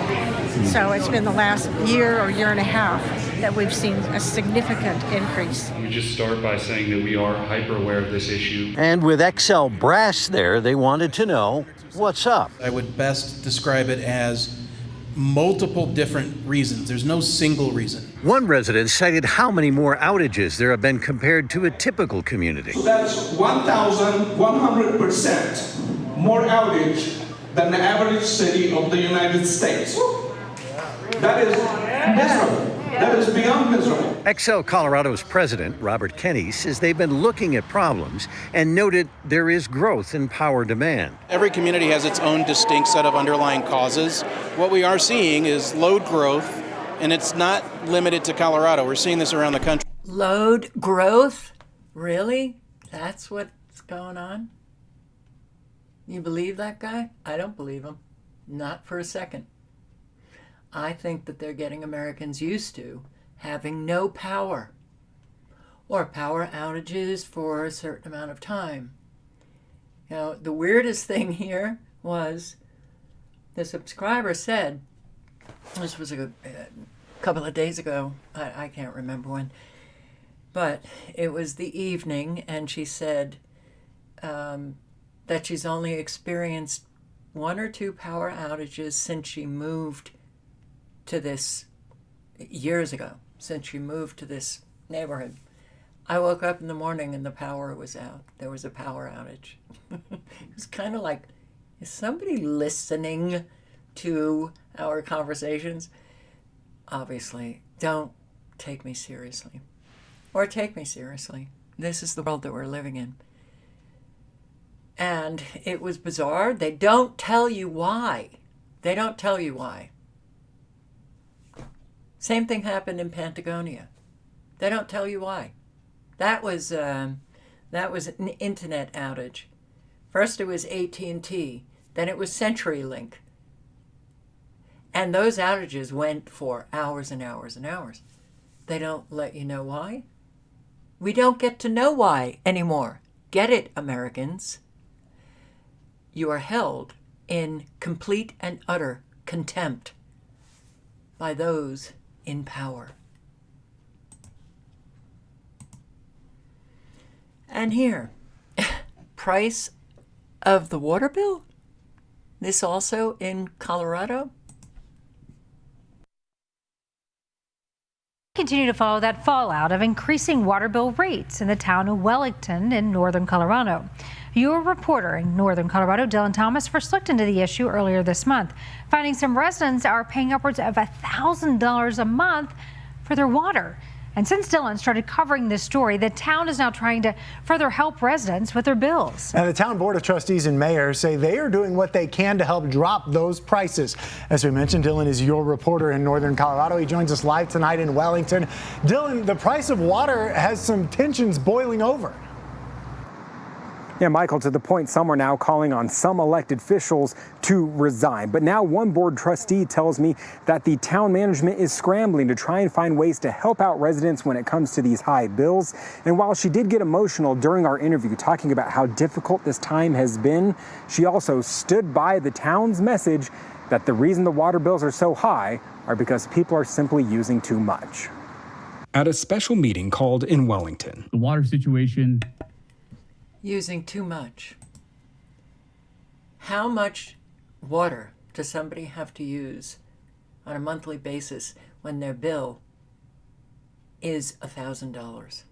[SPEAKER 18] So it's been the last year or year and a half that we've seen a significant increase.
[SPEAKER 19] We just start by saying that we are hyper aware of this issue.
[SPEAKER 16] And with Xcel Brass there, they wanted to know what's up.
[SPEAKER 20] I would best describe it as multiple different reasons. There's no single reason.
[SPEAKER 16] One resident cited how many more outages there have been compared to a typical community.
[SPEAKER 27] So that's 1,100% more outage than the average city of the United States. That is miserable. That is beyond miserable.
[SPEAKER 16] Xcel Colorado's president, Robert Kenny, says they've been looking at problems and noted there is growth in power demand.
[SPEAKER 20] Every community has its own distinct set of underlying causes. What we are seeing is load growth, and it's not limited to Colorado. We're seeing this around the country.
[SPEAKER 1] Load growth? Really? That's what's going on? You believe that guy? I don't believe him. Not for a second. I think that they're getting Americans used to having no power or power outages for a certain amount of time. You know, the weirdest thing here was the subscriber said, this was a couple of days ago, I can't remember when, but it was the evening, and she said that she's only experienced 1 or 2 power outages since she moved to this years ago, since she moved to this neighborhood. I woke up in the morning and the power was out. There was a power outage. It was kind of like, is somebody listening to our conversations? Obviously, don't take me seriously. Or take me seriously. This is the world that we're living in. And it was bizarre. They don't tell you why. They don't tell you why. Same thing happened in Patagonia. They don't tell you why. That was an internet outage. First it was AT&T, then it was CenturyLink. And those outages went for hours and hours and hours. They don't let you know why. We don't get to know why anymore. Get it, Americans. You are held in complete and utter contempt by those in power. And here, price of the water bill? This also in Colorado?
[SPEAKER 15] Continue to follow that fallout of increasing water bill rates in the town of Wellington in northern Colorado. Your reporter in northern Colorado, Dylan Thomas, first looked into the issue earlier this month, finding some residents are paying upwards of $1,000 a month for their water. And since Dylan started covering this story, the town is now trying to further help residents with their bills.
[SPEAKER 28] And the town board of trustees and mayor say they are doing what they can to help drop those prices. As we mentioned, Dylan is your reporter in northern Colorado. He joins us live tonight in Wellington. Dylan, the price of water has some tensions boiling over.
[SPEAKER 2] Yeah, Michael, to the point some are now calling on some elected officials to resign. But now one board trustee tells me that the town management is scrambling to try and find ways to help out residents when it comes to these high bills. And while she did get emotional during our interview talking about how difficult this time has been, she also stood by the town's message that the reason the water bills are so high are because people are simply using too much. At a special meeting called in Wellington,
[SPEAKER 7] the water situation.
[SPEAKER 1] Using too much. How much water does somebody have to use on a monthly basis when their bill is $1,000?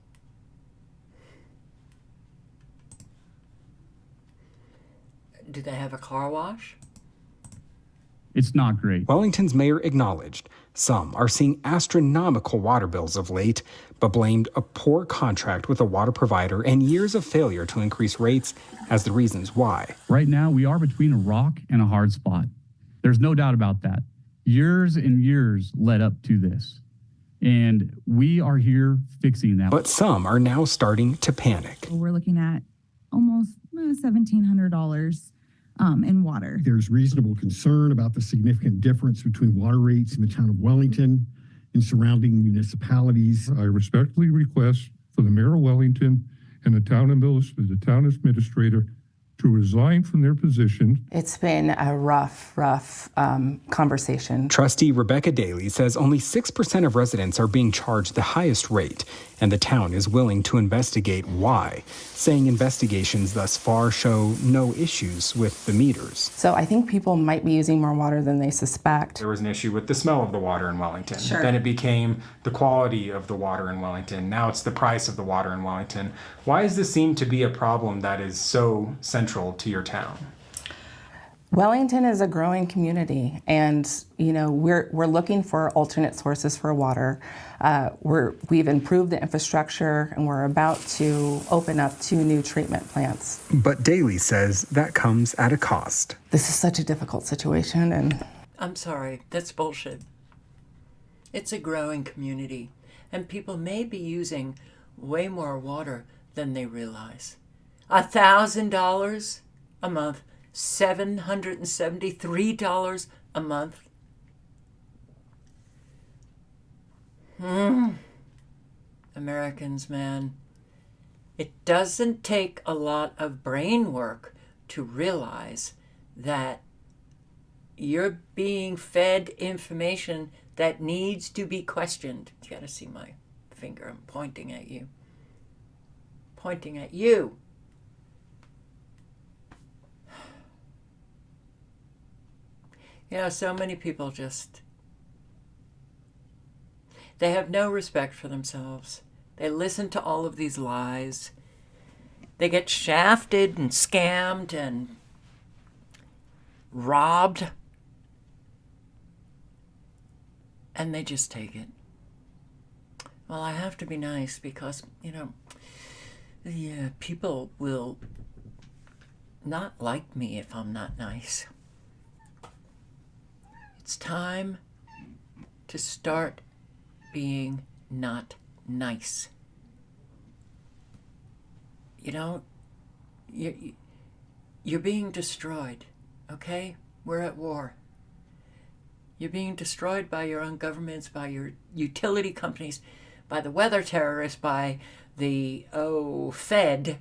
[SPEAKER 1] Do they have a car wash?
[SPEAKER 7] It's not great.
[SPEAKER 2] Wellington's mayor acknowledged some are seeing astronomical water bills of late, but blamed a poor contract with a water provider and years of failure to increase rates as the reasons why.
[SPEAKER 7] Right now, we are between a rock and a hard spot. There's no doubt about that. Years and years led up to this, and we are here fixing that.
[SPEAKER 2] But some are now starting to panic.
[SPEAKER 21] We're looking at almost $1,700 in water.
[SPEAKER 22] There's reasonable concern about the significant difference between water rates in the town of Wellington and surrounding municipalities.
[SPEAKER 23] I respectfully request for the mayor of Wellington and the town administrator to resign from their position.
[SPEAKER 14] It's been a rough conversation.
[SPEAKER 2] Trustee Rebecca Daly says only 6% of residents are being charged the highest rate, and the town is willing to investigate why, saying investigations thus far show no issues with the meters.
[SPEAKER 14] So I think people might be using more water than they suspect.
[SPEAKER 2] There was an issue with the smell of the water in Wellington.
[SPEAKER 14] Sure.
[SPEAKER 2] Then it became the quality of the water in Wellington. Now it's the price of the water in Wellington. Why does this seem to be a problem that is so central to your town?
[SPEAKER 14] Wellington is a growing community, and we're looking for alternate sources for water. We've improved the infrastructure, and we're about to open up 2 new treatment plants.
[SPEAKER 2] But Daly says that comes at a cost.
[SPEAKER 14] This is such a difficult situation, and
[SPEAKER 1] I'm sorry, that's bullshit. It's a growing community, and people may be using way more water than they realize. $1,000 a month, $773 a month. Americans, man, it doesn't take a lot of brain work to realize that you're being fed information that needs to be questioned. You gotta see my finger, I'm pointing at you. Pointing at you. So many people they have no respect for themselves. They listen to all of these lies. They get shafted and scammed and robbed. And they just take it. Well, I have to be nice because, people will not like me if I'm not nice. It's time to start being not nice. You're being destroyed, okay? We're at war. You're being destroyed by your own governments, by your utility companies, by the weather terrorists, by the, Fed.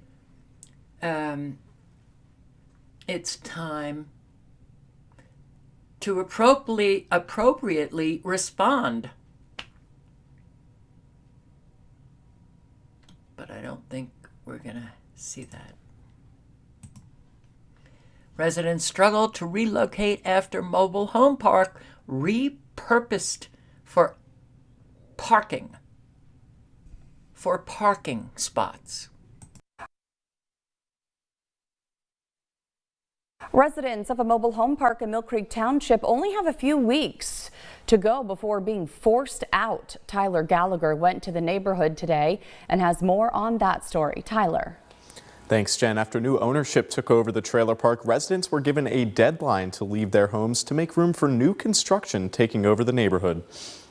[SPEAKER 1] It's time to appropriately respond. But I don't think we're going to see that. Residents struggle to relocate after mobile home park repurposed for parking spots.
[SPEAKER 24] Residents of a mobile home park in Mill Creek Township only have a few weeks to go before being forced out. Tyler Gallagher went to the neighborhood today and has more on that story. Tyler.
[SPEAKER 3] Thanks, Jen. After new ownership took over the trailer park, residents were given a deadline to leave their homes to make room for new construction taking over the neighborhood.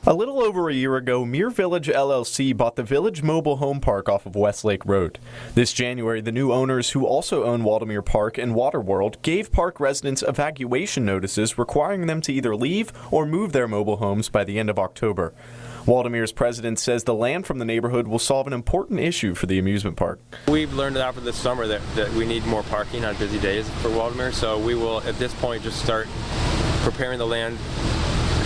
[SPEAKER 3] A little over a year ago, Mere Village LLC bought the Village Mobile Home Park off of Westlake Road. This January, the new owners, who also own Waldemere Park and Waterworld, gave park residents evacuation notices requiring them to either leave or move their mobile homes by the end of October. Waldemere's president says the land from the neighborhood will solve an important issue for the amusement park.
[SPEAKER 4] We've learned after this summer that we need more parking on busy days for Waldemere, so we will at this point just start preparing the land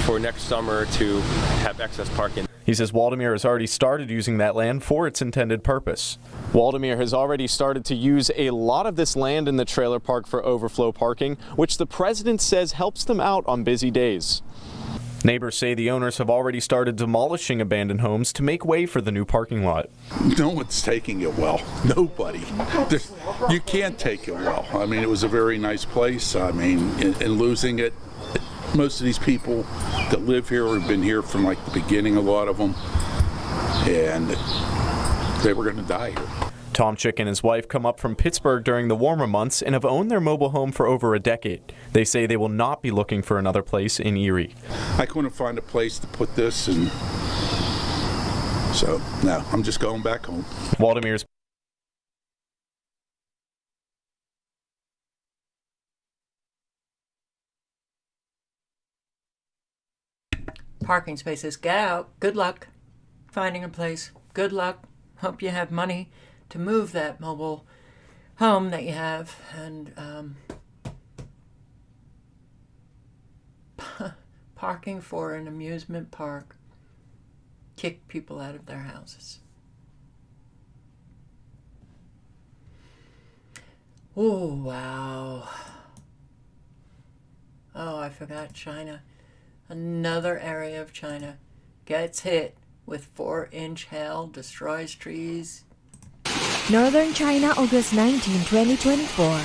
[SPEAKER 4] for next summer to have excess parking.
[SPEAKER 3] He says Waldemere has already started using that land for its intended purpose. Waldemere has already started to use a lot of this land in the trailer park for overflow parking, which the president says helps them out on busy days. Neighbors say the owners have already started demolishing abandoned homes to make way for the new parking lot.
[SPEAKER 5] No one's taking it well. Nobody. You can't take it well. I mean, it was a very nice place. I mean, in losing it, most of these people that live here have been here from like the beginning, a lot of them, and they were going to die here.
[SPEAKER 3] Tomczyk and his wife come up from Pittsburgh during the warmer months and have owned their mobile home for over a decade. They say they will not be looking for another place in Erie.
[SPEAKER 5] I couldn't find a place to put this, and so no, I'm just going back home.
[SPEAKER 3] Waldemere's
[SPEAKER 1] parking spaces. Get out. Good luck finding a place. Good luck. Hope you have money to move that mobile home that you have. And parking for an amusement park. Kick people out of their houses. Oh, wow. Oh, I forgot China. Another area of China gets hit with 4-inch hail, destroys trees.
[SPEAKER 6] Northern China, August 19, 2024.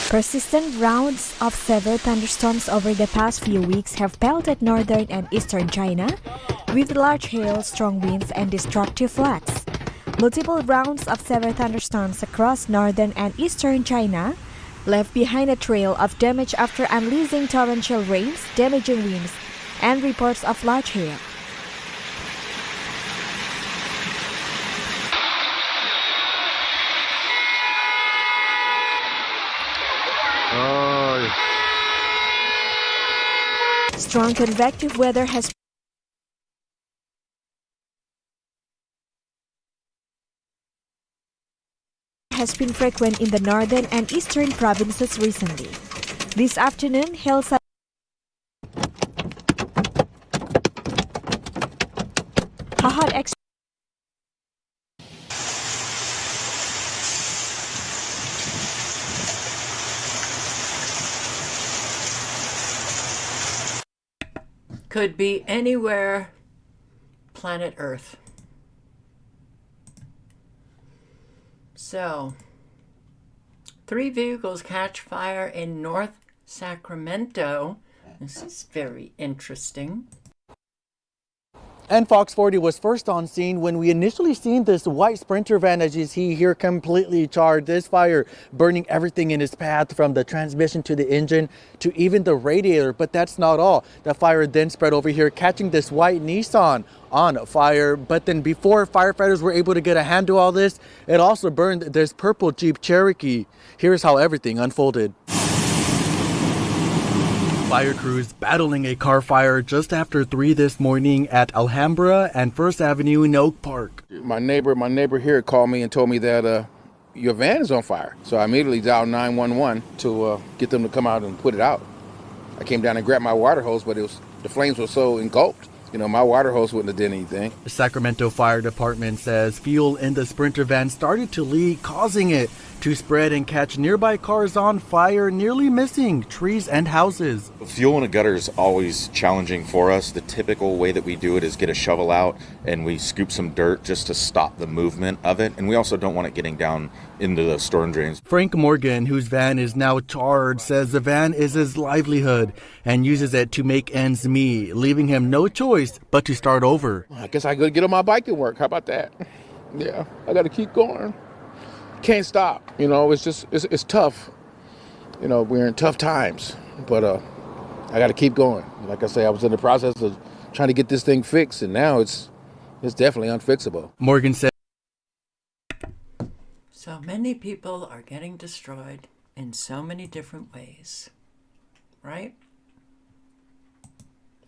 [SPEAKER 6] Persistent rounds of severe thunderstorms over the past few weeks have pelted northern and eastern China with large hail, strong winds, and destructive floods. Multiple rounds of severe thunderstorms across northern and eastern China left behind a trail of damage after unleashing torrential rains, damaging winds, and reports of large hail. Strong convective weather has been frequent in the northern and eastern provinces recently. This afternoon, hail
[SPEAKER 1] could be anywhere, planet Earth. So, 3 vehicles catch fire in North Sacramento. This is very interesting.
[SPEAKER 8] And Fox 40 was first on scene when we initially seen this white Sprinter van, as you see here, completely charred. This fire burning everything in its path, from the transmission to the engine to even the radiator. But that's not all. The fire then spread over here, catching this white Nissan on fire. But then before firefighters were able to get a hand to all this, it also burned this purple Jeep Cherokee. Here's how everything unfolded. Fire crews battling a car fire just after 3 this morning at Alhambra and First Avenue in Oak Park.
[SPEAKER 10] My neighbor here called me and told me that your van is on fire. So I immediately dialed 911 to get them to come out and put it out. I came down and grabbed my water hose, but the flames were so engulfed. My water hose wouldn't have done anything.
[SPEAKER 8] The Sacramento Fire Department says fuel in the Sprinter van started to leak, causing it to spread and catch nearby cars on fire, nearly missing trees and houses.
[SPEAKER 9] Fuel in a gutter is always challenging for us. The typical way that we do it is get a shovel out and we scoop some dirt just to stop the movement of it. And we also don't want it getting down into the storm drains.
[SPEAKER 8] Frank Morgan, whose van is now charred, says the van is his livelihood and uses it to make ends meet, leaving him no choice but to start over.
[SPEAKER 10] I guess I could get on my bike and work. How about that? Yeah, I got to keep going. Can't stop. It's tough. We're in tough times, but I got to keep going. Like I say, I was in the process of trying to get this thing fixed, and now it's definitely unfixable.
[SPEAKER 8] Morgan said,
[SPEAKER 1] so many people are getting destroyed in so many different ways, right?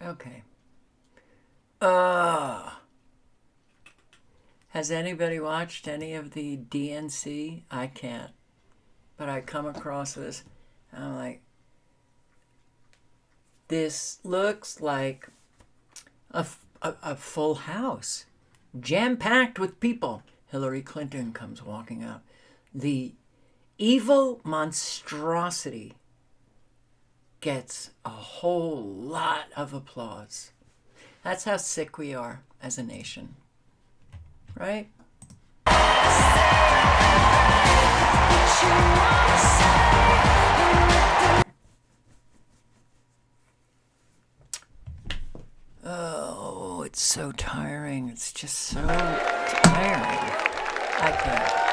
[SPEAKER 1] Okay. Has anybody watched any of the DNC? I can't. But I come across this, and I'm like, this looks like a full house, jam-packed with people. Hillary Clinton comes walking up. The evil monstrosity gets a whole lot of applause. That's how sick we are as a nation. Right? Oh, it's so tiring. It's just so tiring. I can't.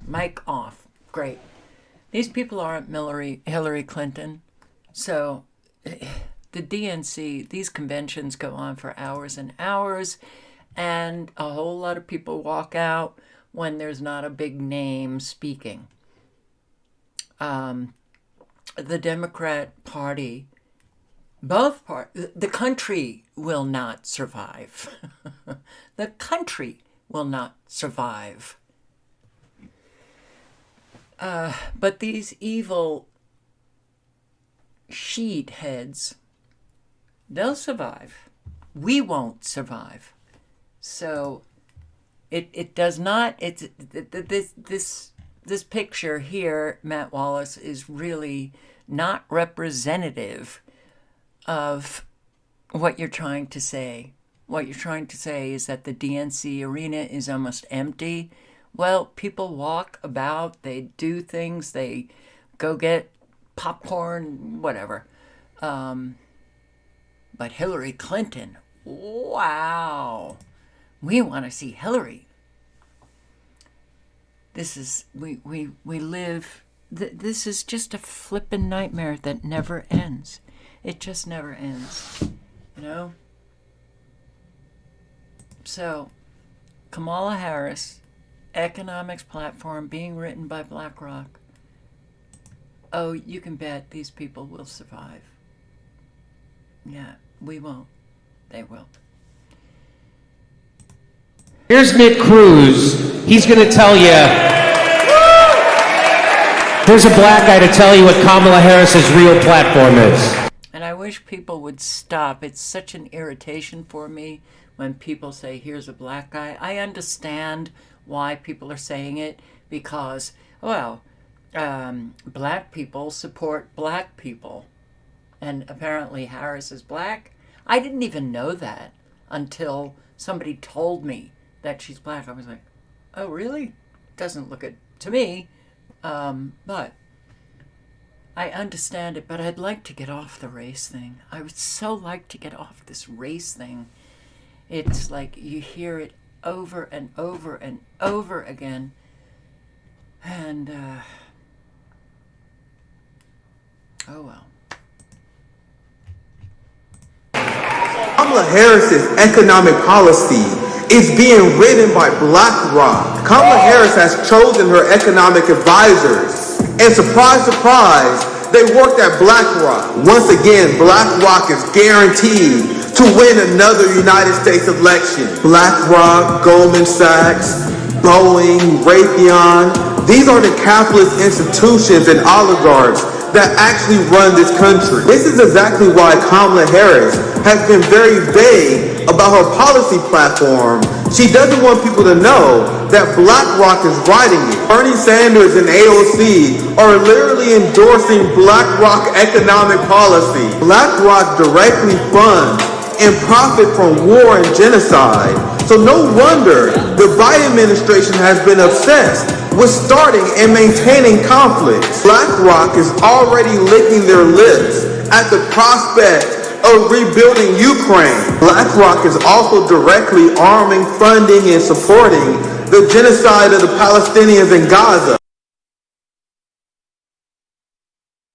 [SPEAKER 1] Mic off. Great. These people aren't Hillary Clinton. So the DNC, these conventions go on for hours and hours, and a whole lot of people walk out when there's not a big name speaking. The Democrat Party, the country will not survive. The country will not survive. But these evil sheet heads, they'll survive. We won't survive. So it does not. This picture here, Matt Wallace, is really not representative of what you're trying to say. What you're trying to say is that the DNC arena is almost empty. Well, people walk about, they do things, they go get popcorn, whatever. But Hillary Clinton, wow. We want to see Hillary. This is, we live, this is just a flippin' nightmare that never ends. It just never ends, So, Kamala Harris, economics platform being written by BlackRock. Oh, you can bet these people will survive. Yeah, we won't. They will.
[SPEAKER 11] Here's Nick Cruz. He's going to tell you. Here's a black guy to tell you what Kamala Harris's real platform is.
[SPEAKER 1] And I wish people would stop. It's such an irritation for me when people say, here's a black guy. I understand why people are saying it because, well, black people support black people. And apparently Harris is black. I didn't even know that until somebody told me that she's black. I was like, oh, really? Doesn't look it to me. But I understand it, but I'd like to get off the race thing. I would so like to get off this race thing. It's like you hear it over and over and over again. And Oh, well.
[SPEAKER 12] Kamala Harris's economic policy is being written by BlackRock. Kamala Harris has chosen her economic advisors, and surprise, surprise, they worked at BlackRock. Once again, BlackRock is guaranteed to win another United States election. BlackRock, Goldman Sachs, Boeing, Raytheon, these are the capitalist institutions and oligarchs that actually run this country. This is exactly why Kamala Harris has been very vague about her policy platform. She doesn't want people to know that BlackRock is writing it. Bernie Sanders and AOC are literally endorsing BlackRock economic policy. BlackRock directly funds and profit from war and genocide. So no wonder the Biden administration has been obsessed with starting and maintaining conflicts. BlackRock is already licking their lips at the prospect of rebuilding Ukraine. BlackRock is also directly arming, funding, and supporting the genocide of the Palestinians in Gaza.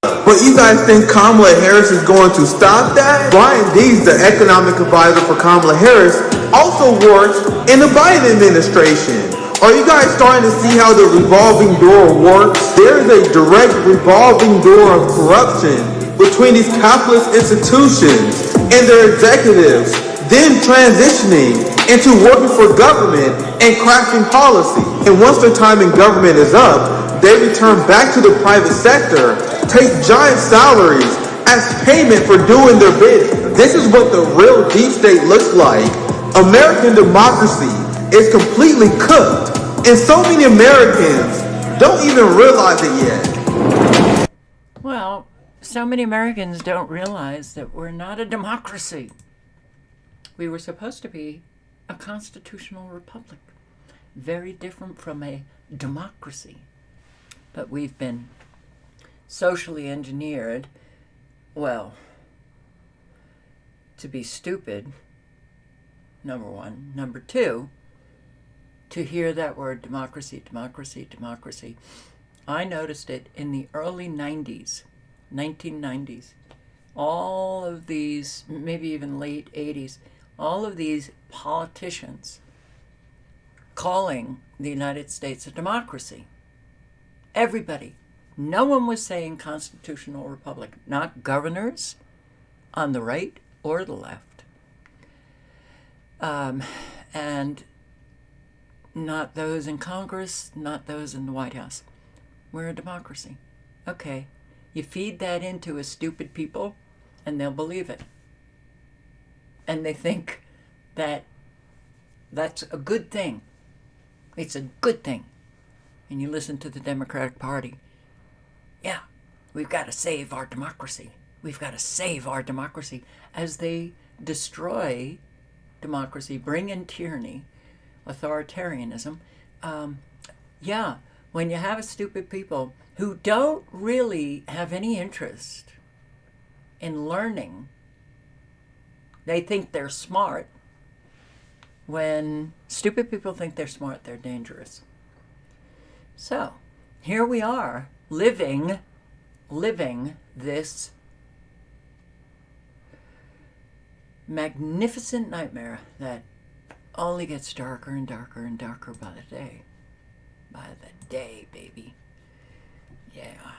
[SPEAKER 12] But you guys think Kamala Harris is going to stop that? Brian Dees, the economic advisor for Kamala Harris, also works in the Biden administration. Are you guys starting to see how the revolving door works? There's a direct revolving door of corruption between these capitalist institutions and their executives, then transitioning into working for government and crafting policy. And once their time in government is up, they return back to the private sector, take giant salaries as payment for doing their bidding. This is what the real deep state looks like. American democracy is completely cooked, and so many Americans don't even realize it yet.
[SPEAKER 1] Well, so many Americans don't realize that we're not a democracy. We were supposed to be a constitutional republic, very different from a democracy. But we've been socially engineered, well, to be stupid, number one. Number two, to hear that word democracy, democracy, democracy. I noticed it in the early 90s, 1990s. All of these, maybe even late 80s, all of these politicians calling the United States a democracy. Everybody. No one was saying constitutional republic, not governors on the right or the left. And not those in Congress, not those in the White House. We're a democracy. Okay. You feed that into a stupid people and they'll believe it. And they think that that's a good thing. It's a good thing. And you listen to the Democratic Party. Yeah, we've got to save our democracy. We've got to save our democracy. As they destroy democracy, bring in tyranny, authoritarianism. Yeah, when you have a stupid people who don't really have any interest in learning, they think they're smart. When stupid people think they're smart, they're dangerous. So, here we are, living this magnificent nightmare that only gets darker and darker and darker by the day. By the day, baby. Yeah.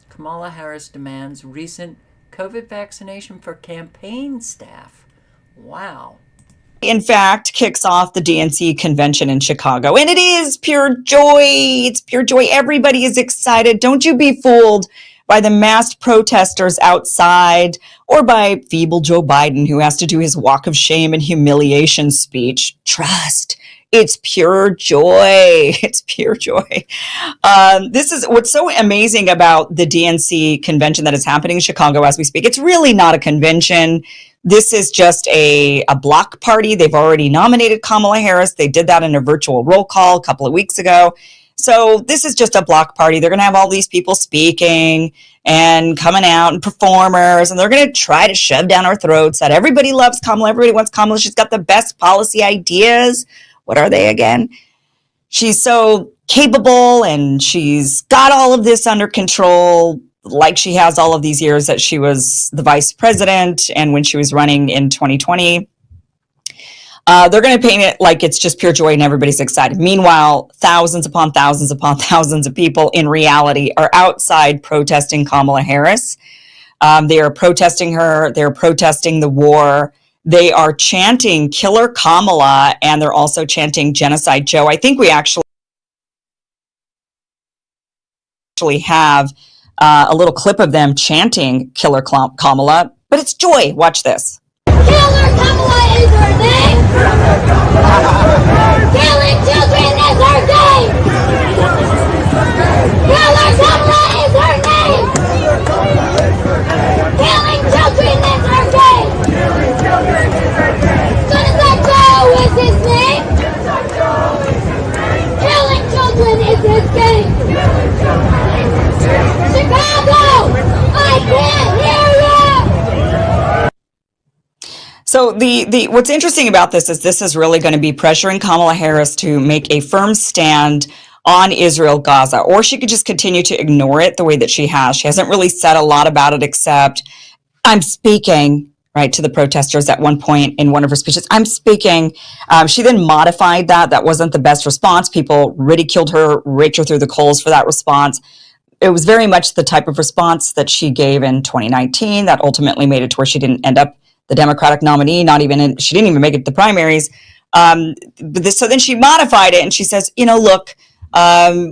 [SPEAKER 1] Kamala Harris demands recent COVID vaccination for campaign staff. Wow.
[SPEAKER 13] In fact, kicks off the DNC convention in Chicago. And it is pure joy. It's pure joy. Everybody is excited. Don't you be fooled by the masked protesters outside or by feeble Joe Biden, who has to do his walk of shame and humiliation speech. Trust. It's pure joy. It's pure joy. This is what's so amazing about the DNC convention that is happening in Chicago as we speak. It's really not a convention. This is just a block party. They've already nominated Kamala Harris. They did that in a virtual roll call a couple of weeks ago. So this is just a block party. They're going to have all these people speaking and coming out and performers, and they're going to try to shove down our throats that everybody loves Kamala. Everybody wants Kamala. She's got the best policy ideas. What are they again? She's so capable and she's got all of this under control. like she has all of these years that she was the vice president and when she was running in 2020. They're going to paint it like it's just pure joy and everybody's excited. Meanwhile, thousands upon thousands upon thousands of people in reality are outside protesting Kamala Harris. They are protesting her. They're protesting the war. They are chanting Killer Kamala, and they're also chanting Genocide Joe. I think we actually have a little clip of them chanting Killer Kamala, but it's joy. Watch this.
[SPEAKER 16] Killer Kamala is her name. Killing children is her game. Killer Kamala is her name. Killing children is her game. Genocide Joe is his name. Killing children is his game. Chicago, I can't hear you.
[SPEAKER 13] So the what's interesting about this is really going to be pressuring Kamala Harris to make a firm stand on Israel, Gaza, or she could just continue to ignore it the way that she has. She hasn't really said a lot about it except, I'm speaking, right, to the protesters at one point in one of her speeches. I'm speaking. She then modified that. That wasn't the best response. People ridiculed her, raked her through the coals for that response. It was very much the type of response that she gave in 2019 that ultimately made it to where she didn't end up the Democratic nominee, she didn't even make it to the primaries. So then she modified it and she says, look,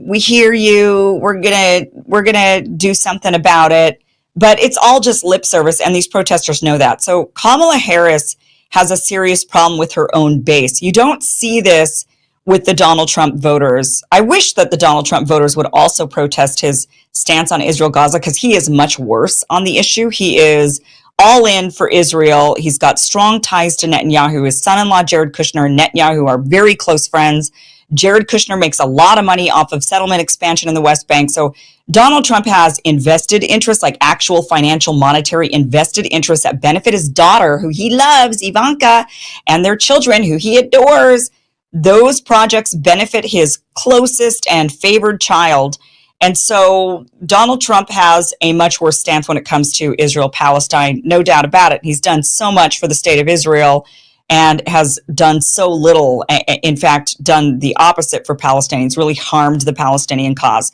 [SPEAKER 13] we hear you. We're gonna do something about it. But it's all just lip service, and these protesters know that. So Kamala Harris has a serious problem with her own base. You don't see this with the Donald Trump voters. I wish that the Donald Trump voters would also protest his stance on Israel-Gaza, because he is much worse on the issue. He is all in for Israel. He's got strong ties to Netanyahu. His son-in-law, Jared Kushner, and Netanyahu are very close friends. Jared Kushner makes a lot of money off of settlement expansion in the West Bank. So Donald Trump has invested interests, like actual financial, monetary invested interests that benefit his daughter, who he loves, Ivanka, and their children, who he adores. Those projects benefit his closest and favored child. And so Donald Trump has a much worse stance when it comes to Israel-Palestine, no doubt about it. He's done so much for the state of Israel and has done so little, in fact, done the opposite for Palestinians, really harmed the Palestinian cause.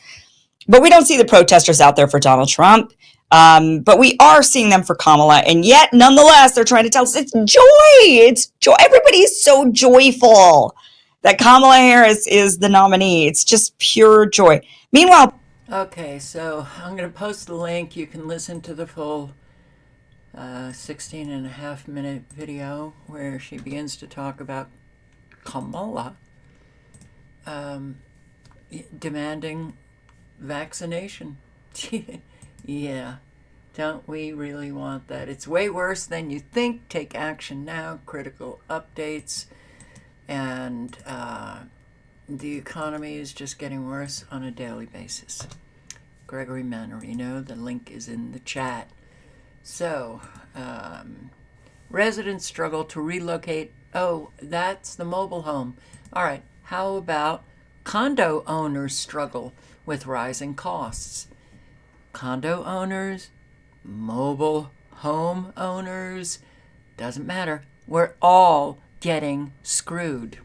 [SPEAKER 13] But we don't see the protesters out there for Donald Trump, but we are seeing them for Kamala. And yet, nonetheless, they're trying to tell us it's joy. It's joy. Everybody is so joyful that Kamala Harris is the nominee. It's just pure joy. Meanwhile,
[SPEAKER 1] okay, so I'm going to post the link. You can listen to the full 16.5-minute video where she begins to talk about Kamala demanding vaccination. Yeah, don't we really want that? It's way worse than you think. Take action now. Critical updates. And the economy is just getting worse on a daily basis. Gregory Mannarino, the link is in the chat. So, residents struggle to relocate. Oh, that's the mobile home. All right, how about condo owners struggle with rising costs? Condo owners, mobile home owners, doesn't matter. We're all getting screwed.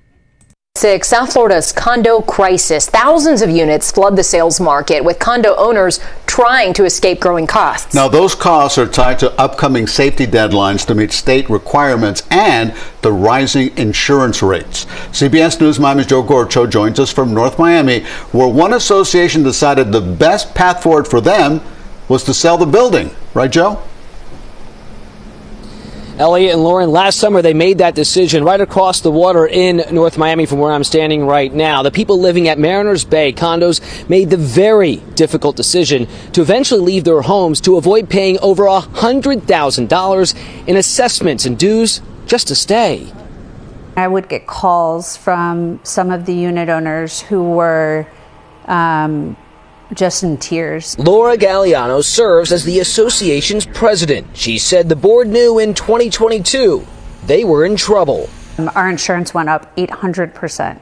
[SPEAKER 17] South Florida's condo crisis. Thousands of units flood the sales market, with condo owners trying to escape growing costs.
[SPEAKER 18] Now, those costs are tied to upcoming safety deadlines to meet state requirements and the rising insurance rates. CBS News Miami's Joe Gorcho joins us from North Miami, where one association decided the best path forward for them was to sell the building. Right, Joe?
[SPEAKER 19] Elliot and Lauren, last summer they made that decision right across the water in North Miami from where I'm standing right now. The people living at Mariners Bay condos made the very difficult decision to eventually leave their homes to avoid paying over $100,000 in assessments and dues just to stay.
[SPEAKER 20] I would get calls from some of the unit owners who were just in tears.
[SPEAKER 19] Laura Galliano serves as the association's president. She said the board knew in 2022 they were in trouble.
[SPEAKER 20] Our insurance went up 800%,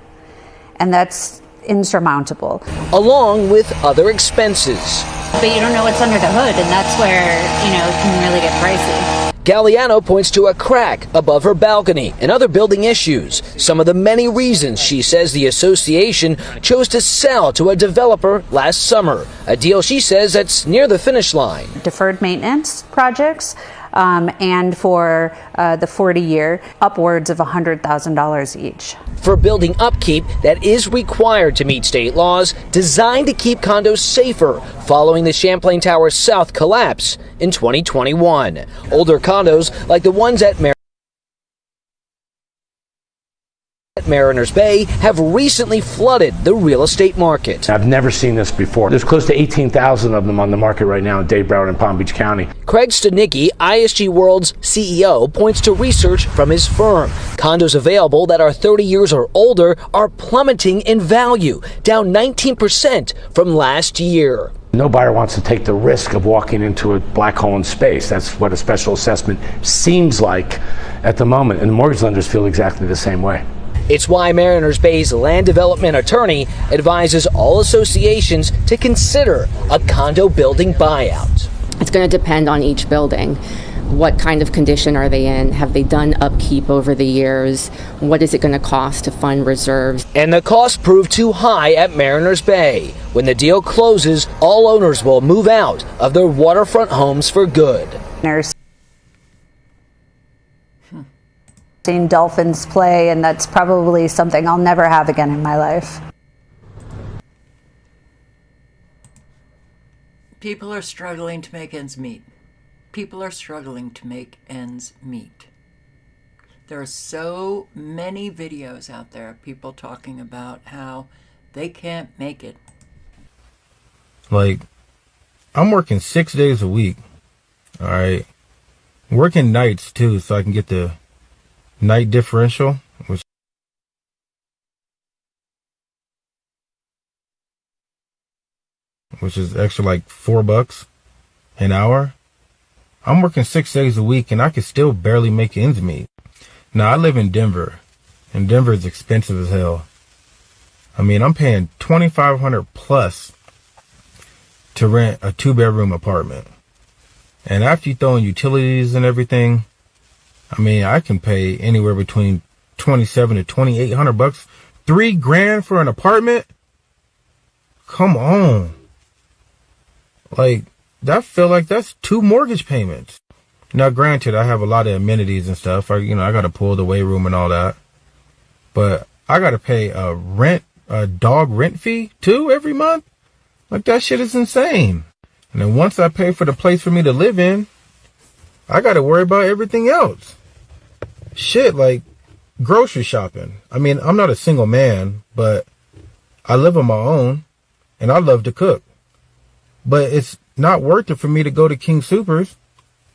[SPEAKER 20] and that's insurmountable.
[SPEAKER 19] Along with other expenses.
[SPEAKER 7] but you don't know what's under the hood, and that's where, it can really get pricey.
[SPEAKER 19] Galliano points to a crack above her balcony and other building issues. Some of the many reasons she says the association chose to sell to a developer last summer, a deal she says that's near the finish line.
[SPEAKER 20] Deferred maintenance projects, and for the 40-year, upwards of $100,000 each.
[SPEAKER 19] For building upkeep that is required to meet state laws designed to keep condos safer following the Champlain Tower South collapse in 2021. Older condos like the ones at Mariners Bay have recently flooded the real estate market.
[SPEAKER 11] I've never seen this before. There's close to 18,000 of them on the market right now in Dade, Broward, and Palm Beach County.
[SPEAKER 19] Craig Stanicki, ISG World's CEO, points to research from his firm. Condos available that are 30 years or older are plummeting in value, down 19% from last year.
[SPEAKER 11] No buyer wants to take the risk of walking into a black hole in space. That's what a special assessment seems like at the moment, and the mortgage lenders feel exactly the same way.
[SPEAKER 19] It's why Mariners Bay's land development attorney advises all associations to consider a condo building buyout.
[SPEAKER 15] It's going to depend on each building. What kind of condition are they in? Have they done upkeep over the years? What is it going to cost to fund reserves?
[SPEAKER 19] And the cost proved too high at Mariners Bay. When the deal closes, all owners will move out of their waterfront homes for good.
[SPEAKER 20] Seen dolphins play, and that's probably something I'll never have again in my life.
[SPEAKER 1] People are struggling to make ends meet. People are struggling to make ends meet. There are so many videos out there of people talking about how they can't make it.
[SPEAKER 21] Like, I'm working 6 days a week. All right. Working nights too, so I can get the night differential, which is extra like $4 an hour. I'm working 6 days a week and I can still barely make ends meet. Now I live in Denver, and Denver is expensive as hell. I mean, I'm paying $2,500 plus to rent a 2-bedroom apartment. And after you throw in utilities and everything, I mean, I can pay anywhere between $2,700 to $2,800. $3,000 for an apartment? Come on. Like, I feel like that's 2 mortgage payments. Now, granted, I have a lot of amenities and stuff. I got a pool, the weight room and all that. But I got to pay a dog rent fee too every month. Like, that shit is insane. And then once I pay for the place for me to live in, I got to worry about everything else. Shit, like grocery shopping. I mean, I'm not a single man, but I live on my own and I love to cook. But it's not worth it for me to go to King Soopers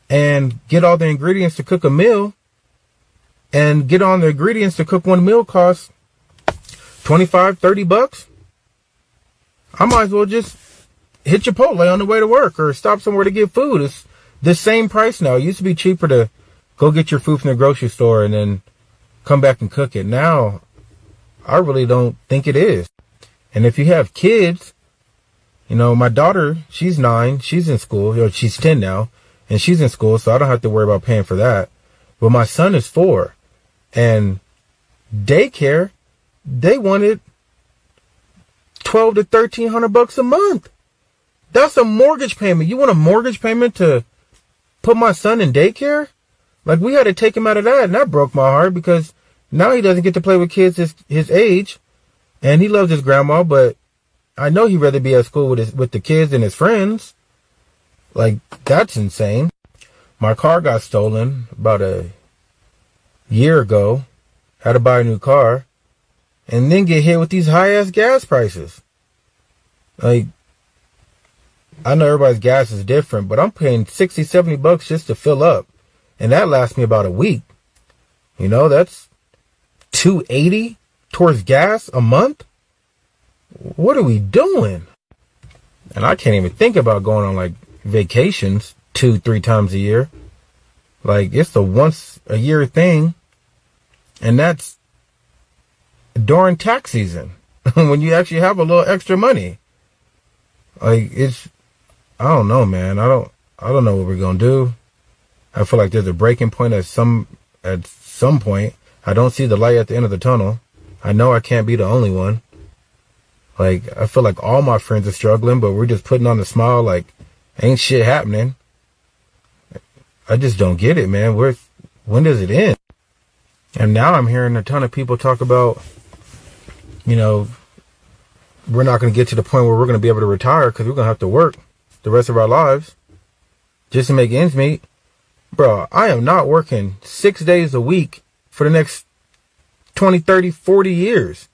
[SPEAKER 21] and get all the ingredients to cook a meal, and get on the ingredients to cook one meal costs $25-$30. I might as well just hit Chipotle on the way to work or stop somewhere to get food. It's the same price now. It used to be cheaper to go get your food from the grocery store and then come back and cook it. Now, I really don't think it is. And if you have kids, my daughter, she's 9, she's in school, she's 10 now, and she's in school, so I don't have to worry about paying for that. But my son is 4, and daycare, they wanted $1,200 to $1,300 a month. That's a mortgage payment. You want a mortgage payment to put my son in daycare? Like, we had to take him out of that, and that broke my heart because now he doesn't get to play with kids his age, and he loves his grandma, but I know he'd rather be at school with the kids and his friends. Like, that's insane. My car got stolen about a year ago. Had to buy a new car, and then get hit with these high-ass gas prices. Like, I know everybody's gas is different, but I'm paying $60-$70 just to fill up. And that lasts me about a week. That's $280 towards gas a month. What are we doing? And I can't even think about going on like vacations 2-3 times a year. Like, it's a once a year thing. And that's during tax season when you actually have a little extra money. Like, I don't know, man. I don't know what we're gonna do. I feel like there's a breaking point at some point. I don't see the light at the end of the tunnel. I know I can't be the only one. Like, I feel like all my friends are struggling, but we're just putting on a smile like ain't shit happening. I just don't get it, man. When does it end? And now I'm hearing a ton of people talk about, you know, we're not going to get to the point where we're going to be able to retire because we're going to have to work the rest of our lives just to make ends meet. Bro, I am not working 6 days a week for the next 20, 30, 40 years.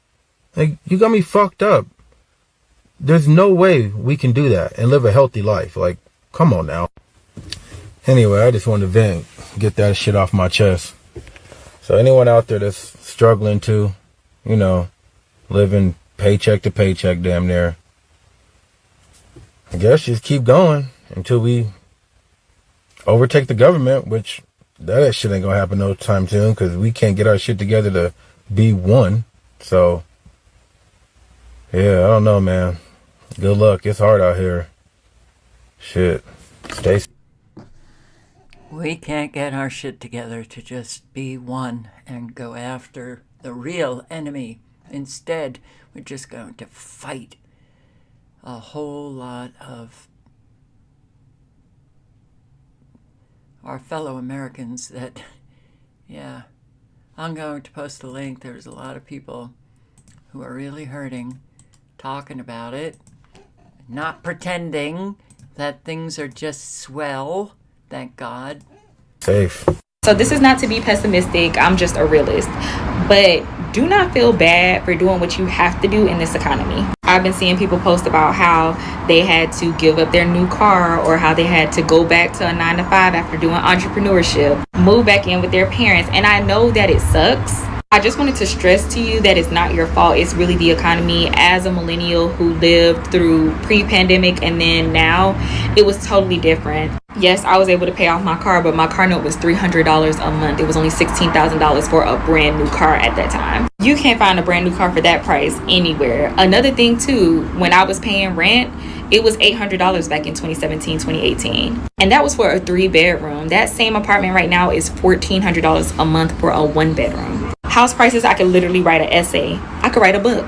[SPEAKER 21] Like, you got me fucked up. There's no way we can do that and live a healthy life. Like, come on now. Anyway, I just wanted to vent, get that shit off my chest. So anyone out there that's struggling to, you know, living paycheck to paycheck damn near, I guess just keep going until we overtake the government, which that shit ain't gonna happen no time soon because we can't get our shit together to be one. So, yeah, I don't know, man. Good luck. It's hard out here. Shit. Stay safe.
[SPEAKER 1] We can't get our shit together to just be one and go after the real enemy. Instead, we're just going to fight a whole lot of our fellow Americans that, yeah, I'm going to post a link. There's a lot of people who are really hurting, talking about it, not pretending that things are just swell. Thank God.
[SPEAKER 21] Safe.
[SPEAKER 2] So this is not to be pessimistic. I'm just a realist. But do not feel bad for doing what you have to do in this economy. I've been seeing people post about how they had to give up their new car or how they had to go back to a 9-to-5 after doing entrepreneurship, move back in with their parents. And I know that it sucks. I just wanted to stress to you that it's not your fault. It's really the economy. As a millennial who lived through pre-pandemic and then now, it was totally different. Yes, I was able to pay off my car, but my car note was $300 a month. It was only $16,000 for a brand new car at that time. You can't find a brand new car for that price anywhere. Another thing too, when I was paying rent, it was $800 back in 2017, 2018. And that was for a 3-bedroom. That same apartment right now is $1,400 a month for a 1-bedroom. House prices, I could literally write an essay. I could write a book.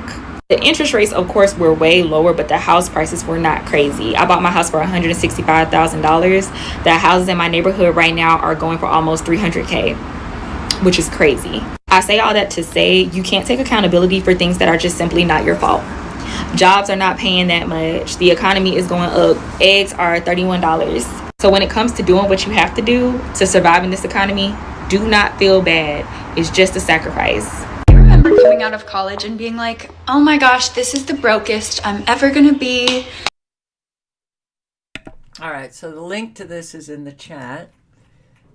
[SPEAKER 2] The interest rates, of course, were way lower, but the house prices were not crazy. I bought my house for $165,000. The houses in my neighborhood right now are going for almost $300K, which is crazy. I say all that to say you can't take accountability for things that are just simply not your fault. Jobs are not paying that much. The economy is going up. Eggs are $31. So when it comes to doing what you have to do to survive in this economy, do not feel bad. It's just a sacrifice.
[SPEAKER 14] I remember coming out of college and being like, oh my gosh, this is the brokest I'm ever gonna be.
[SPEAKER 1] All right, so the link to this is in the chat.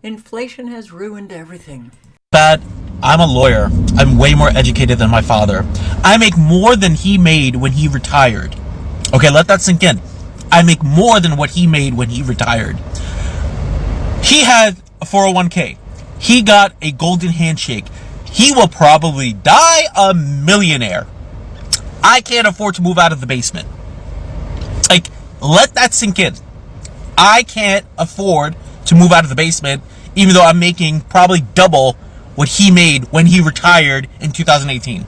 [SPEAKER 1] Inflation has ruined everything.
[SPEAKER 22] Bad. I'm a lawyer. I'm way more educated than my father. I make more than he made when he retired. Okay, let that sink in. I make more than what he made when he retired. He had a 401k. He got a golden handshake. He will probably die a millionaire. I can't afford to move out of the basement. Like, let that sink in. I can't afford to move out of the basement, even though I'm making probably double what he made when he retired in 2018.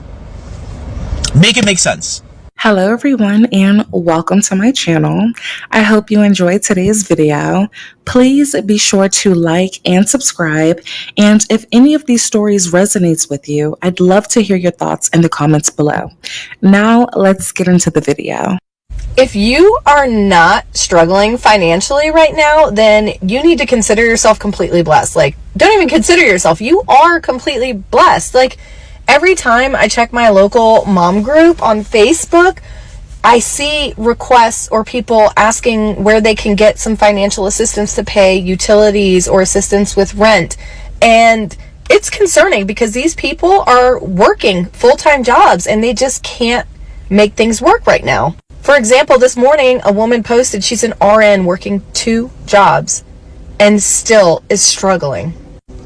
[SPEAKER 22] Make it make sense.
[SPEAKER 23] Hello everyone and welcome to my channel. I hope you enjoyed today's video. Please be sure to like and subscribe, and if any of these stories resonates with you, I'd love to hear your thoughts in the comments below. Now let's get into the video.
[SPEAKER 17] If you are not struggling financially right now, then you need to consider yourself completely blessed. Like, don't even consider yourself. You are completely blessed. Like, every time I check my local mom group on Facebook, I see requests or people asking where they can get some financial assistance to pay utilities or assistance with rent. And it's concerning because these people are working full-time jobs and they just can't make things work right now. For example, this morning, a woman posted she's an RN working 2 jobs and still is struggling.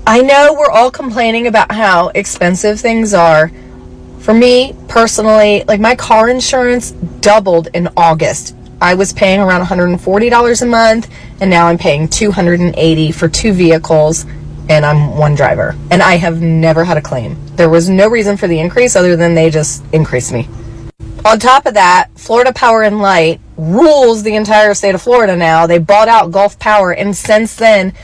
[SPEAKER 17] I know we're all complaining about how expensive things are. For me, personally, like my car insurance doubled in August. I was paying around $140 a month, and now I'm paying $280 for 2 vehicles, and I'm one driver. And I have never had a claim. There was no reason for the increase other than they just increased me. On top of that, Florida Power and Light rules the entire state of Florida now. They bought out Gulf Power, and since then,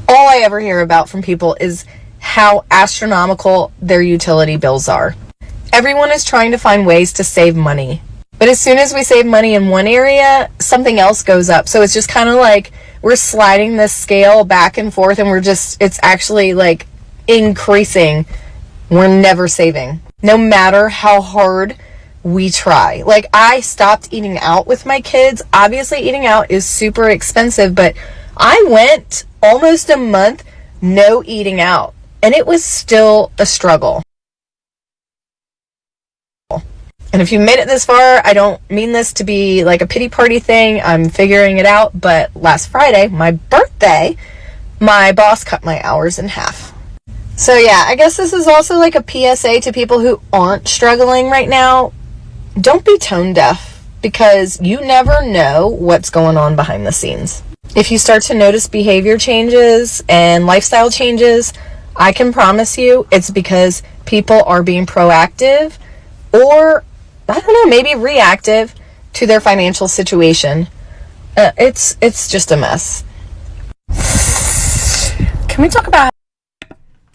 [SPEAKER 17] all I ever hear about from people is how astronomical their utility bills are. Everyone is trying to find ways to save money. But as soon as we save money in one area, something else goes up. So it's just kind of like we're sliding this scale back and forth, and it's actually like increasing. We're never saving, no matter how hard we try. Like, I stopped eating out with my kids. Obviously, eating out is super expensive, but I went almost a month no eating out, and it was still a struggle. And if you made it this far, I don't mean this to be like a pity party thing. I'm figuring it out. But last Friday, my birthday, my boss cut my hours in half. So yeah, I guess this is also like a PSA to people who aren't struggling right now. Don't be tone deaf, because you never know what's going on behind the scenes. If you start to notice behavior changes and lifestyle changes, I can promise you it's because people are being proactive, or I don't know, maybe reactive to their financial situation. It's just a mess. Can we talk about...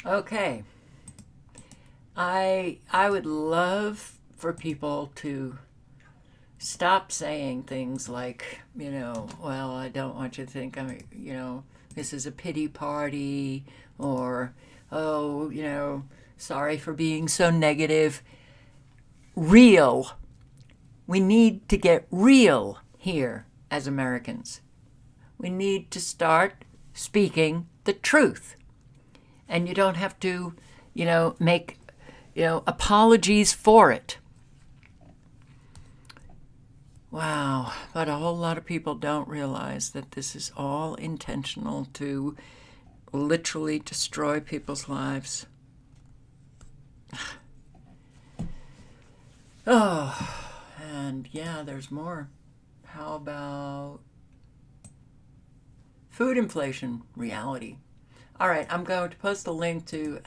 [SPEAKER 1] Okay. I would love for people to stop saying things like, well, I don't want you to think this is a pity party, or, oh, sorry for being so negative. Real. We need to get real here as Americans. We need to start speaking the truth. And you don't have to, make, apologies for it. Wow. But a whole lot of people don't realize that this is all intentional to literally destroy people's lives. Oh, and yeah, there's more. How about food inflation reality? All right, I'm going to post a link to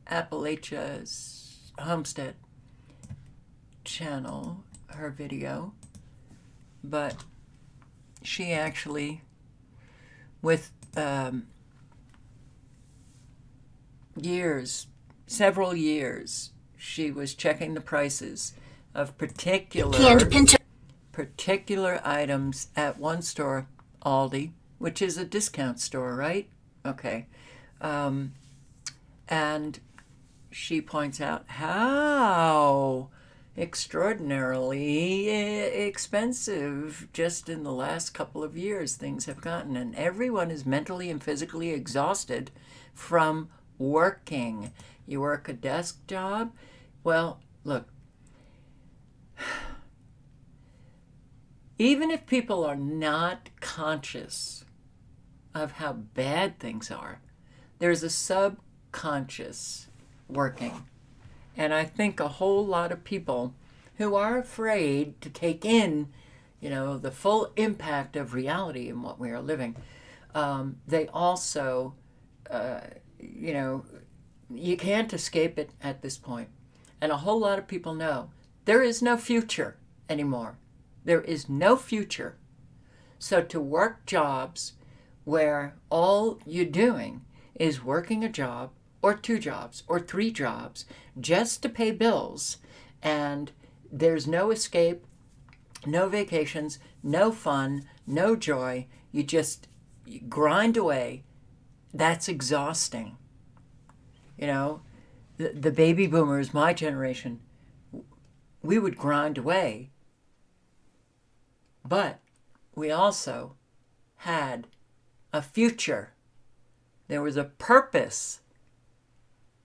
[SPEAKER 1] Appalachia's Homestead channel, her video, but she actually, with several years, she was checking the prices of particular items at one store, Aldi, which is a discount store, right? Okay. And she points out how extraordinarily expensive just in the last couple of years things have gotten. And everyone is mentally and physically exhausted from working. You work a desk job? Well, look, even if people are not conscious of how bad things are, there's a subconscious working. And I think a whole lot of people who are afraid to take in, the full impact of reality in what we are living, they also, you can't escape it at this point. And a whole lot of people know there is no future anymore. There is no future. So to work jobs where all you're doing is working a job or 2 jobs or 3 jobs just to pay bills, and there's no escape, no vacations, no fun, no joy, you grind away, that's exhausting. The baby boomers, my generation, we would grind away. But we also had a future. There was a purpose.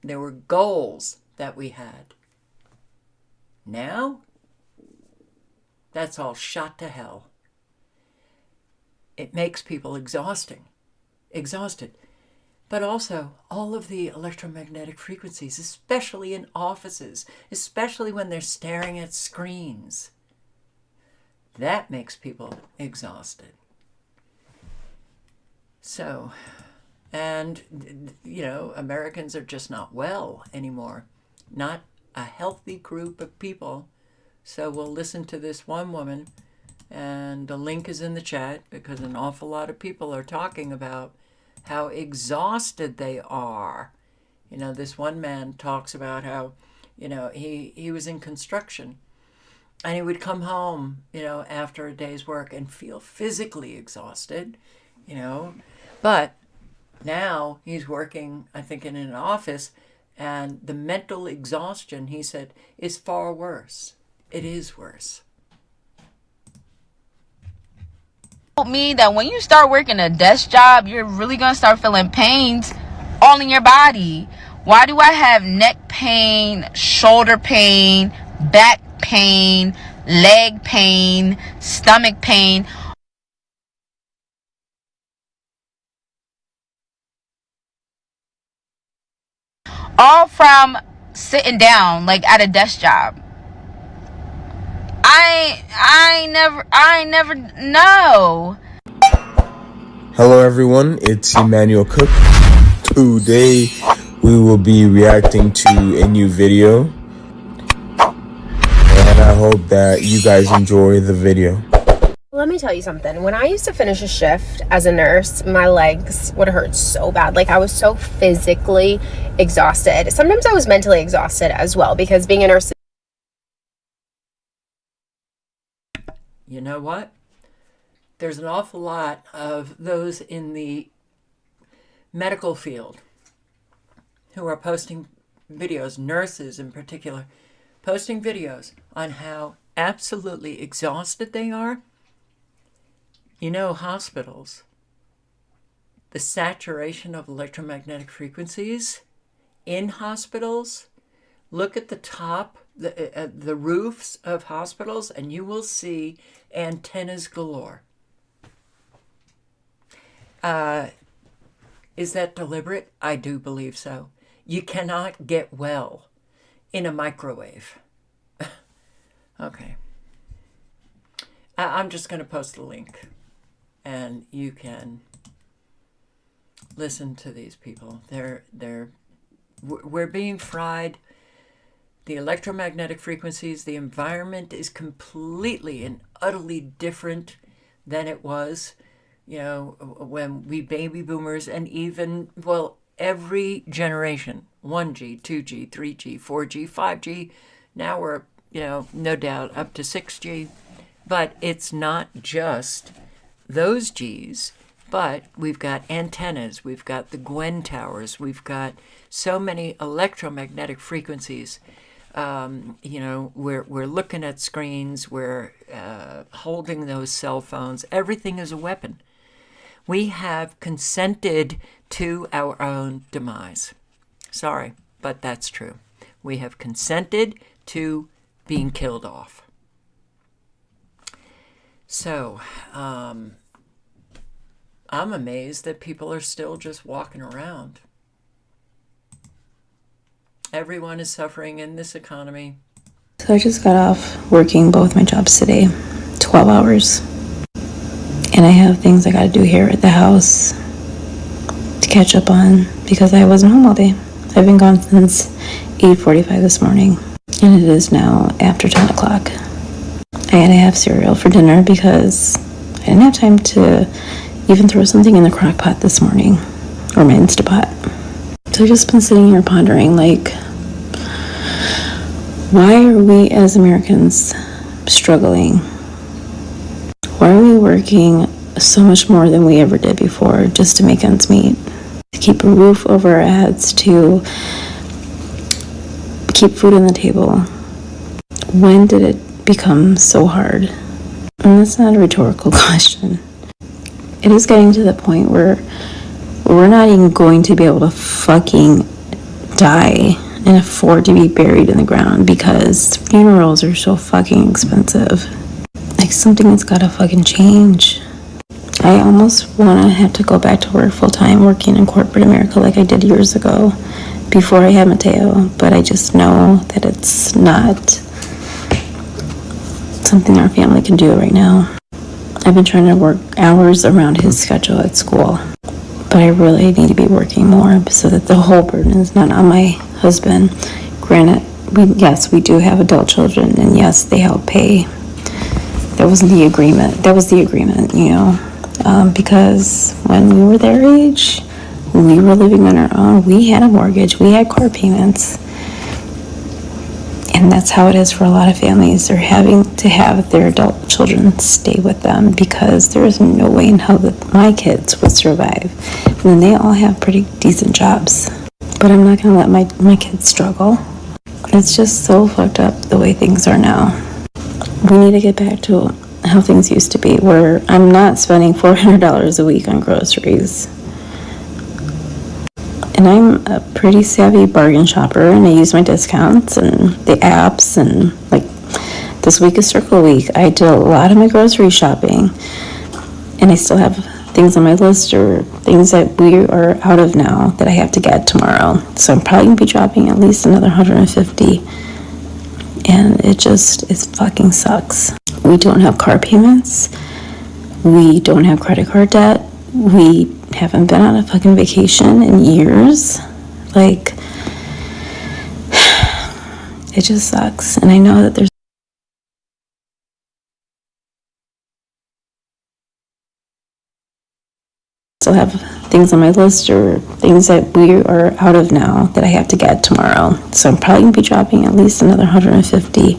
[SPEAKER 1] There were goals that we had. Now, that's all shot to hell. It makes people exhausted. but also all of the electromagnetic frequencies, especially in offices, especially when they're staring at screens. That makes people exhausted. So, and, Americans are just not well anymore. Not a healthy group of people. So we'll listen to this one woman, and the link is in the chat because an awful lot of people are talking about how exhausted they are. This one man talks about how, he was in construction and he would come home, after a day's work and feel physically exhausted, but now he's working, I think, in an office, and the mental exhaustion, he said, is far worse. It is worse.
[SPEAKER 3] Me that when you start working a desk job, you're really gonna start feeling pains all in your body. Why do I have neck pain, shoulder pain, back pain, leg pain, stomach pain? All from sitting down, like at a desk job. I never know.
[SPEAKER 4] Hello everyone, it's Emmanuel Cook. Today we will be reacting to a new video, and I hope that you guys enjoy the video.
[SPEAKER 17] Let me tell you something. When I used to finish a shift as a nurse, my legs would hurt so bad. Like, I was so physically exhausted. Sometimes I was mentally exhausted as well, because being a nurse...
[SPEAKER 1] You know what? There's an awful lot of those in the medical field who are posting videos, nurses in particular, posting videos on how absolutely exhausted they are. Hospitals, the saturation of electromagnetic frequencies in hospitals, look at the top, the roofs of hospitals, and you will see antennas galore. Is that deliberate? I do believe so. You cannot get well in a microwave. Okay. I'm just going to post a link, and you can listen to these people. We're being fried. The electromagnetic frequencies, the environment is completely and utterly different than it was, when we baby boomers, and even, every generation, 1G, 2G, 3G, 4G, 5G, now we're, no doubt up to 6G. But it's not just those Gs, but we've got antennas, we've got the Gwen towers, we've got so many electromagnetic frequencies. We're looking at screens, we're holding those cell phones. Everything is a weapon. We have consented to our own demise. Sorry, but that's true. We have consented to being killed off. So, I'm amazed that people are still just walking around. Everyone is suffering in this economy.
[SPEAKER 5] So I just got off working both my jobs today, 12 hours. And I have things I gotta do here at the house to catch up on because I wasn't home all day. I've been gone since 8:45 this morning, and it is now after 10 o'clock. I had to have cereal for dinner because I didn't have time to even throw something in the crock pot this morning, or my Instapot. So I've just been sitting here pondering, why are we as Americans struggling? Why are we working so much more than we ever did before just to make ends meet? To keep a roof over our heads, to keep food on the table. When did it become so hard? And that's not a rhetorical question. It is getting to the point where we're not even going to be able to fucking die and afford to be buried in the ground because funerals are so fucking expensive. Something has gotta fucking change. I almost want to have to go back to work full time, working in corporate America like I did years ago before I had Mateo, but I just know that it's not something our family can do right now. I've been trying to work hours around his schedule at school, but I really need to be working more so that the whole burden is not on my husband. Granted, yes, we do have adult children, and yes, they help pay. That was the agreement, you know, because when we were their age, we were living on our own. We had a mortgage, we had car payments, and that's how it is for a lot of families. They're having to have their adult children stay with them because there is no way in hell that my kids would survive. And they all have pretty decent jobs, but I'm not gonna let my kids struggle. It's just so fucked up the way things are now. We need to get back to how things used to be, where I'm not spending $400 a week on groceries. And I'm a pretty savvy bargain shopper, and I use my discounts and the apps, and like this week is Circle Week. I did a lot of my grocery shopping, and I still have things on my list or things that we are out of now that I have to get tomorrow. So I'm probably gonna be dropping at least another $150, and it fucking sucks. We don't have car payments. We don't have credit card debt. We haven't been on a fucking vacation in years. Like, it just sucks. And I know that there's still have things on my list or things that we are out of now that I have to get tomorrow. So I'm probably gonna be dropping at least another $150,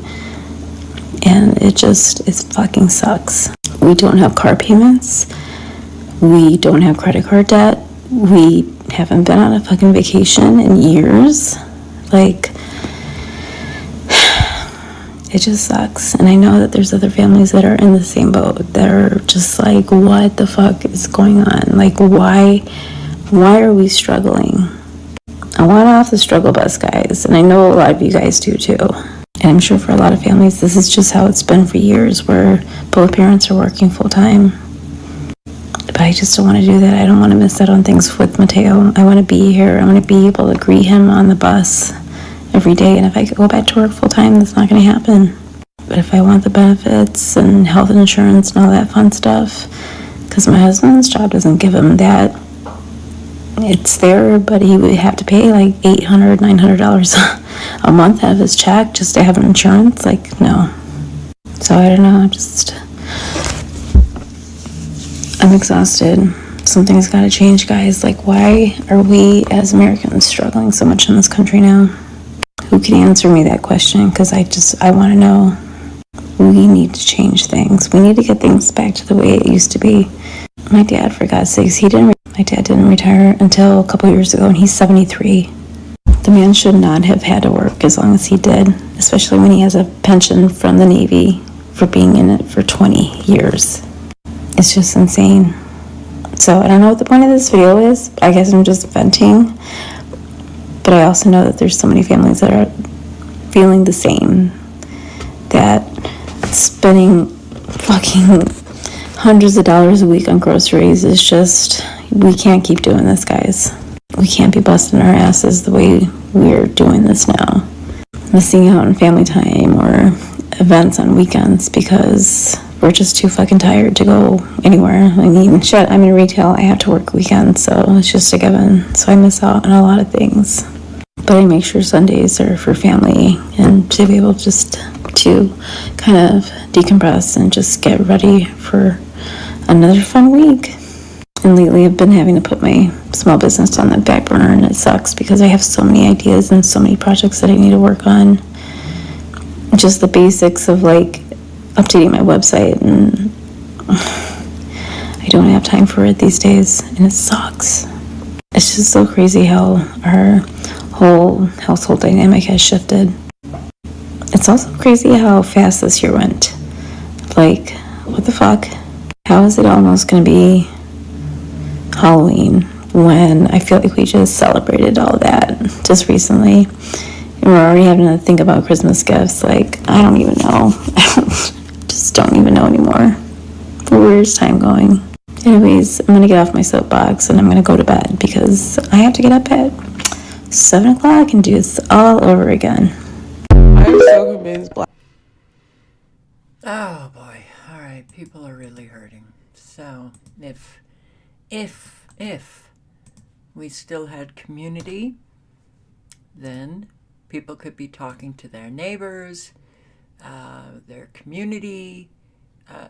[SPEAKER 5] and it fucking sucks. We don't have car payments. We don't have credit card debt. We haven't been on a fucking vacation in years. Like, it just sucks. And I know that there's other families that are in the same boat. They're just like, what the fuck is going on? Like, why are we struggling? I want off the struggle bus, guys. And I know a lot of you guys do too. And I'm sure for a lot of families, this is just how it's been for years, where both parents are working full time. But I just don't want to do that. I don't want to miss out on things with Mateo. I want to be here. I want to be able to greet him on the bus every day. And if I go back to work full time, that's not going to happen. But if I want the benefits and health insurance and all that fun stuff, because my husband's job doesn't give him that, it's there, but he would have to pay like $800, $900 a month out of his check just to have an insurance. Like, no. So I don't know. I'm exhausted. Something's got to change, guys. Like, why are we as Americans struggling so much in this country now? Who can answer me that question? Because I want to know. We need to change things. We need to get things back to the way it used to be. My dad, for God's sakes, my dad didn't retire until a couple years ago, and he's 73. The man should not have had to work as long as he did, especially when he has a pension from the Navy for being in it for 20 years. It's just insane. So I don't know what the point of this video is. I guess I'm just venting. But I also know that there's so many families that are feeling the same. That spending fucking hundreds of dollars a week on groceries is just, we can't keep doing this, guys. We can't be busting our asses the way we're doing this now. Missing out on family time or events on weekends because we're just too fucking tired to go anywhere. I mean, shit, I'm in retail. I have to work weekends, so it's just a given. So I miss out on a lot of things. But I make sure Sundays are for family and to be able just to kind of decompress and just get ready for another fun week. And lately I've been having to put my small business on the back burner, and it sucks because I have so many ideas and so many projects that I need to work on. Just the basics of like updating my website, and I don't have time for it these days, and it sucks. It's just so crazy how our whole household dynamic has shifted. It's also crazy how fast this year went. Like, what the fuck? How is it almost gonna be Halloween when I feel like we just celebrated all that just recently, and we're already having to think about Christmas gifts? Like, I don't even know. Just don't even know anymore. Where's time going? Anyways, I'm gonna get off my soapbox and I'm gonna go to bed because I have to get up at 7 o'clock and do this all over again.
[SPEAKER 6] I'm so convinced
[SPEAKER 1] Oh boy. All right, people are really hurting. So, if we still had community, then people could be talking to their neighbors, their community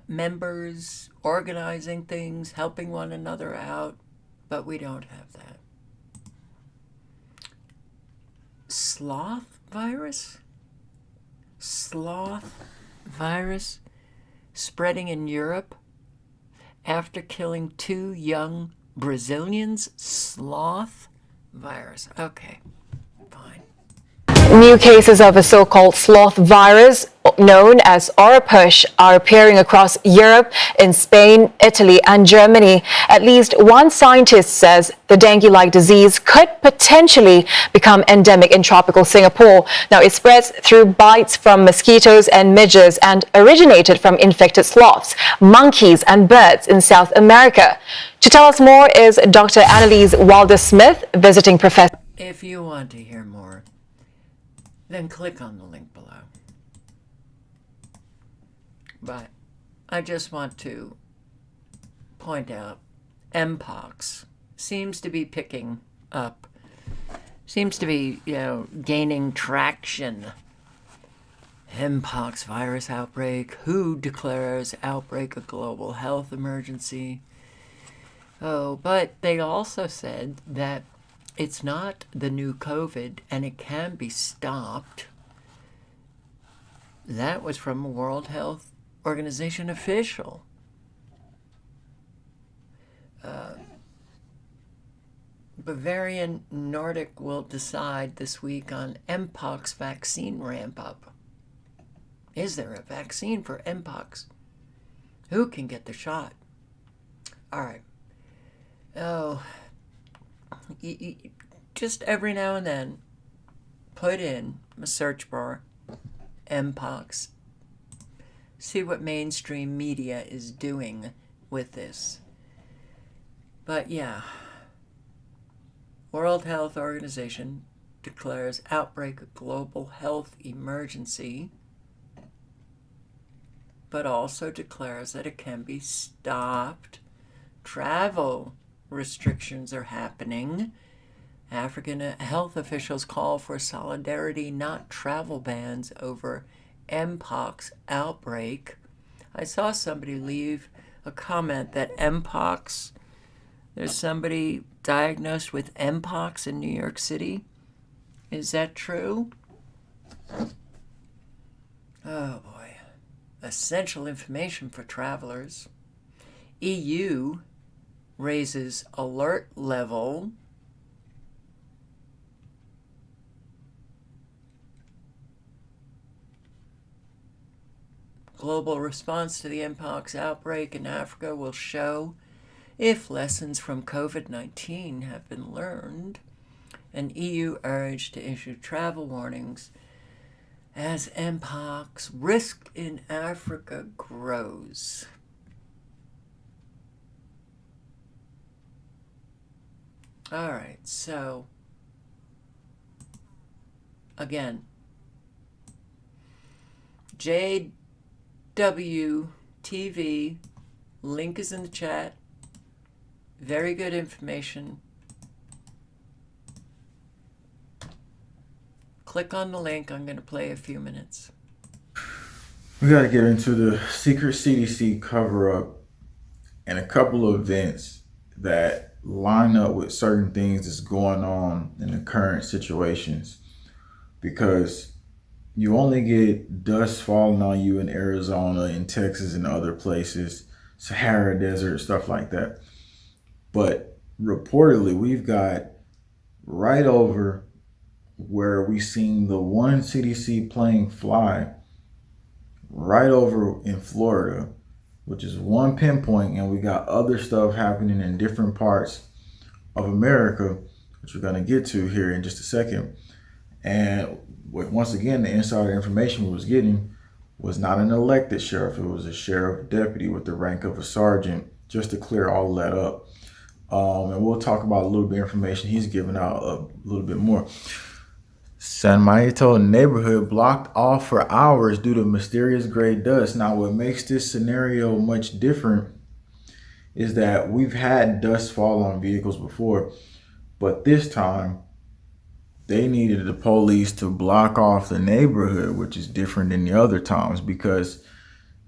[SPEAKER 1] members, organizing things, helping one another out, but we don't have that. Sloth virus? Sloth virus spreading in Europe after killing 2 young Brazilians. Sloth virus. Okay.
[SPEAKER 9] New cases of a so-called sloth virus, known as Oropouche, are appearing across Europe, in Spain, Italy, and Germany. At least one scientist says the dengue-like disease could potentially become endemic in tropical Singapore. Now, it spreads through bites from mosquitoes and midges and originated from infected sloths, monkeys, and birds in South America. To tell us more is Dr. Annalise Wilder-Smith, visiting professor.
[SPEAKER 1] If you want to hear more, then click on the link below. But I just want to point out Mpox seems to be picking up, seems to be, gaining traction. Mpox virus outbreak. WHO declares outbreak a global health emergency. Oh, but they also said that it's not the new COVID and it can be stopped. That was from a World Health Organization official. Bavarian Nordic will decide this week on Mpox vaccine ramp up. Is there a vaccine for Mpox? Who can get the shot? All right. Oh, just every now and then, put in a search bar, Mpox. See what mainstream media is doing with this. But yeah, World Health Organization declares outbreak a global health emergency, but also declares that it can be stopped. Travel restrictions are happening. African health officials call for solidarity, not travel bans, over Mpox outbreak. I saw somebody leave a comment that Mpox, there's somebody diagnosed with Mpox in New York City. Is that true? Oh boy. Essential information for travelers. EU raises alert level. Global response to the Mpox outbreak in Africa will show if lessons from COVID-19 have been learned. An EU urged to issue travel warnings as Mpox risk in Africa grows. All right, so again, JWTV, link is in the chat. Very good information. Click on the link. I'm going to play a few minutes.
[SPEAKER 10] We got to get into the secret CDC cover-up and a couple of events that line up with certain things that's going on in the current situations, because you only get dust falling on you in Arizona, in Texas, and other places, Sahara Desert, stuff like that. But reportedly, we've got right over where we seen the one CDC plane fly, right over in Florida, which is one pinpoint, and we got other stuff happening in different parts of America, which we're going to get to here in just a second. And once again, the insider information we was getting was not an elected sheriff. It was a sheriff deputy with the rank of a sergeant just to clear all of that up. And we'll talk about a little bit of information he's giving out a little bit more. San Maito neighborhood blocked off for hours due to mysterious gray dust. Now, what makes this scenario much different is that we've had dust fall on vehicles before, but this time they needed the police to block off the neighborhood, which is different than the other times, because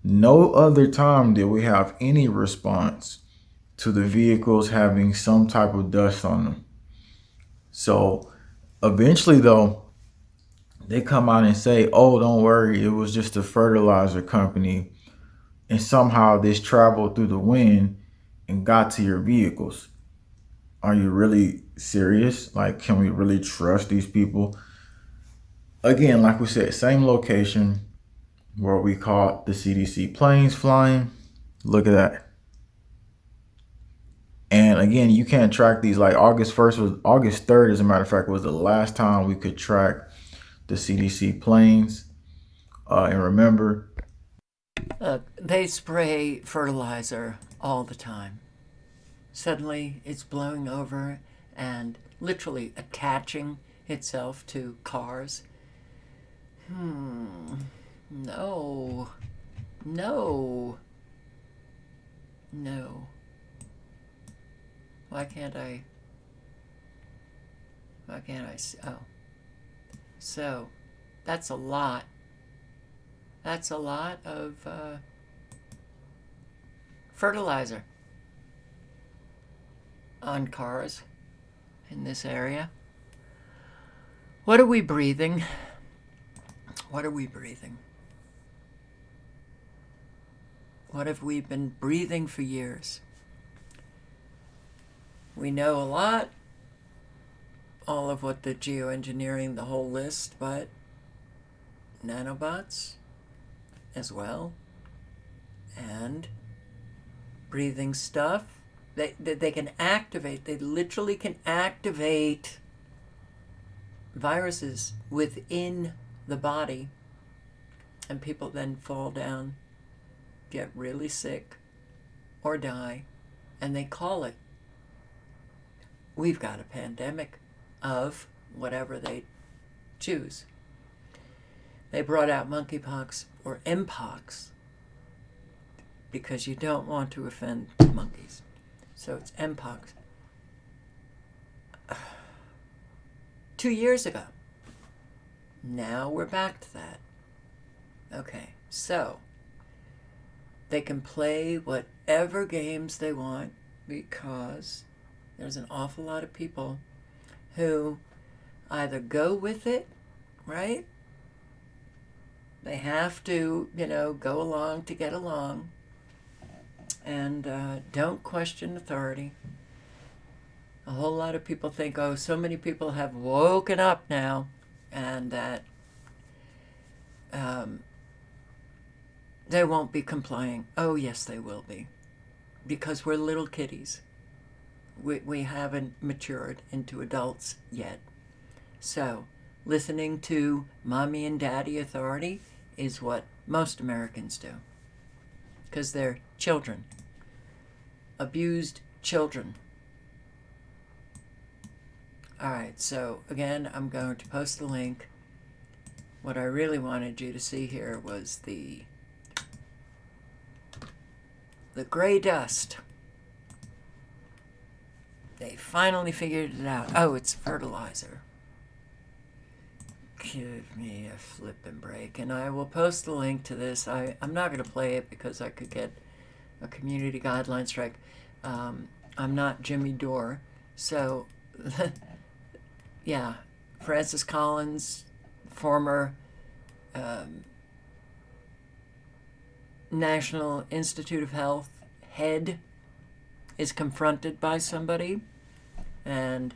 [SPEAKER 10] no other time did we have any response to the vehicles having some type of dust on them. So eventually, though, they come out and say, oh, don't worry, it was just a fertilizer company, and somehow this traveled through the wind and got to your vehicles. Are you really serious? Like, can we really trust these people? Again, like we said, same location where we caught the CDC planes flying. Look at that. And again, you can't track these. Like August 3rd, as a matter of fact, was the last time we could track the CDC planes. And remember,
[SPEAKER 1] they spray fertilizer all the time. Suddenly it's blowing over and literally attaching itself to cars. No. Why can't I see? Oh. So, that's a lot. That's a lot of fertilizer on cars in this area. What are we breathing? What are we breathing? What have we been breathing for years? We know a lot, all of what the geoengineering, the whole list, but nanobots as well, and breathing stuff. They can activate, they literally can activate viruses within the body, and people then fall down, get really sick, or die, and they call it. We've got a pandemic of whatever they choose. They brought out monkeypox or mpox because you don't want to offend monkeys. So it's mpox. 2 years ago. Now we're back to that. Okay, so they can play whatever games they want because there's an awful lot of people who either go with it, right? They have to, go along to get along, and don't question authority. A whole lot of people think, oh, so many people have woken up now, and that they won't be complying. Oh, yes, they will be, because we're little kitties. We haven't matured into adults yet. So, listening to mommy and daddy authority is what most Americans do. Because they're children. Abused children. Alright, so again, I'm going to post the link. What I really wanted you to see here was the gray dust. They finally figured it out. Oh, it's fertilizer. Give me a flippin' break. And I will post the link to this. I'm not going to play it because I could get a community guideline strike. I'm not Jimmy Dore. So, yeah. Francis Collins, former National Institute of Health head, is confronted by somebody, and,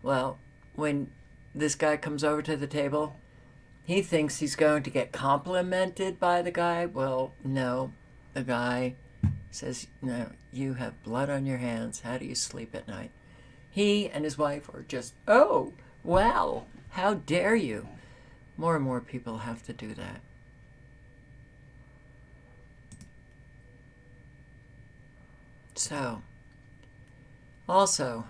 [SPEAKER 1] well, when this guy comes over to the table, he thinks he's going to get complimented by the guy. Well, no. The guy says, no, you have blood on your hands. How do you sleep at night? He and his wife are just, oh, wow, how dare you? More and more people have to do that. So, also,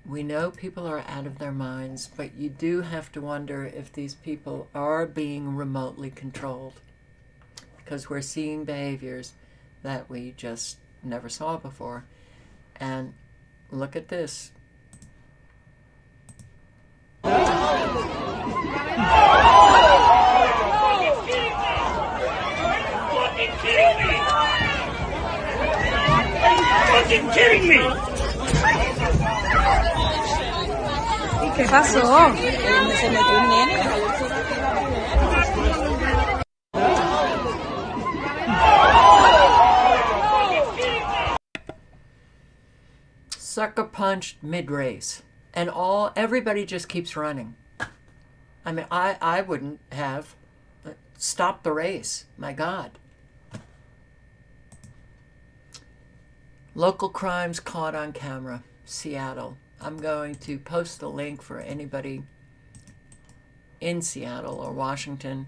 [SPEAKER 1] we know people are out of their minds, but you do have to wonder if these people are being remotely controlled, because we're seeing behaviors that we just never saw before. And look at this.
[SPEAKER 8] Fucking kidding me!
[SPEAKER 12] ¿Qué pasó?
[SPEAKER 8] Se metió un nene.
[SPEAKER 1] Sucker punched mid-race, and everybody just keeps running. I mean, I wouldn't have stopped the race. My God. Local crimes caught on camera, Seattle. I'm going to post the link for anybody in Seattle or Washington.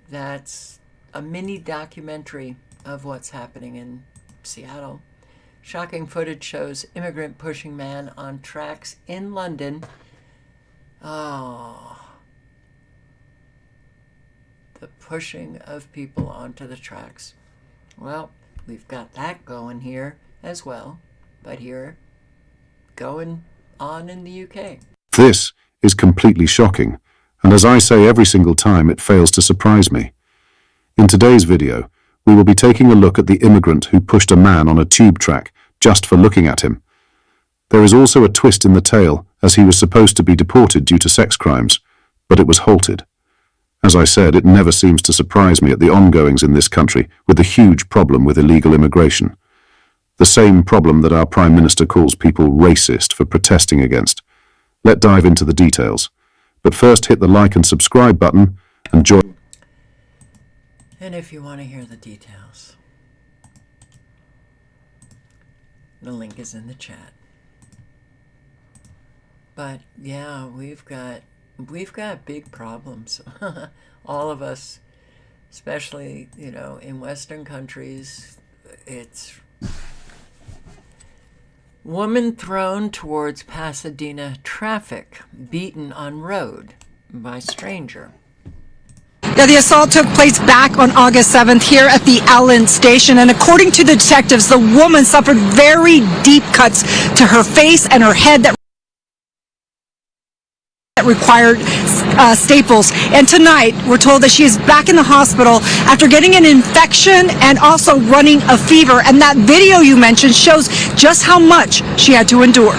[SPEAKER 1] That's a mini documentary of what's happening in Seattle. Shocking footage shows immigrant pushing man on tracks in London. Oh, the pushing of people onto the tracks. Well, we've got that going here as well, but here, going on in the UK.
[SPEAKER 16] This is completely shocking, and as I say every single time, it fails to surprise me. In today's video, we will be taking a look at the immigrant who pushed a man on a tube track just for looking at him. There is also a twist in the tale, as he was supposed to be deported due to sex crimes, but it was halted. As I said, it never seems to surprise me at the ongoings in this country with the huge problem with illegal immigration. The same problem that our Prime Minister calls people racist for protesting against. Let's dive into the details. But first, hit the like and subscribe button and join.
[SPEAKER 1] And if you want to hear the details, the link is in the chat. But yeah, we've got big problems. All of us, especially, in Western countries, it's woman thrown towards Pasadena traffic, beaten on road by stranger.
[SPEAKER 24] Yeah, the assault took place back on August 7th here at the Allen station, and according to the detectives, the woman suffered very deep cuts to her face and her head that required staples. And tonight, we're told that she is back in the hospital after getting an infection and also running a fever. And that video you mentioned shows just how much she had to endure.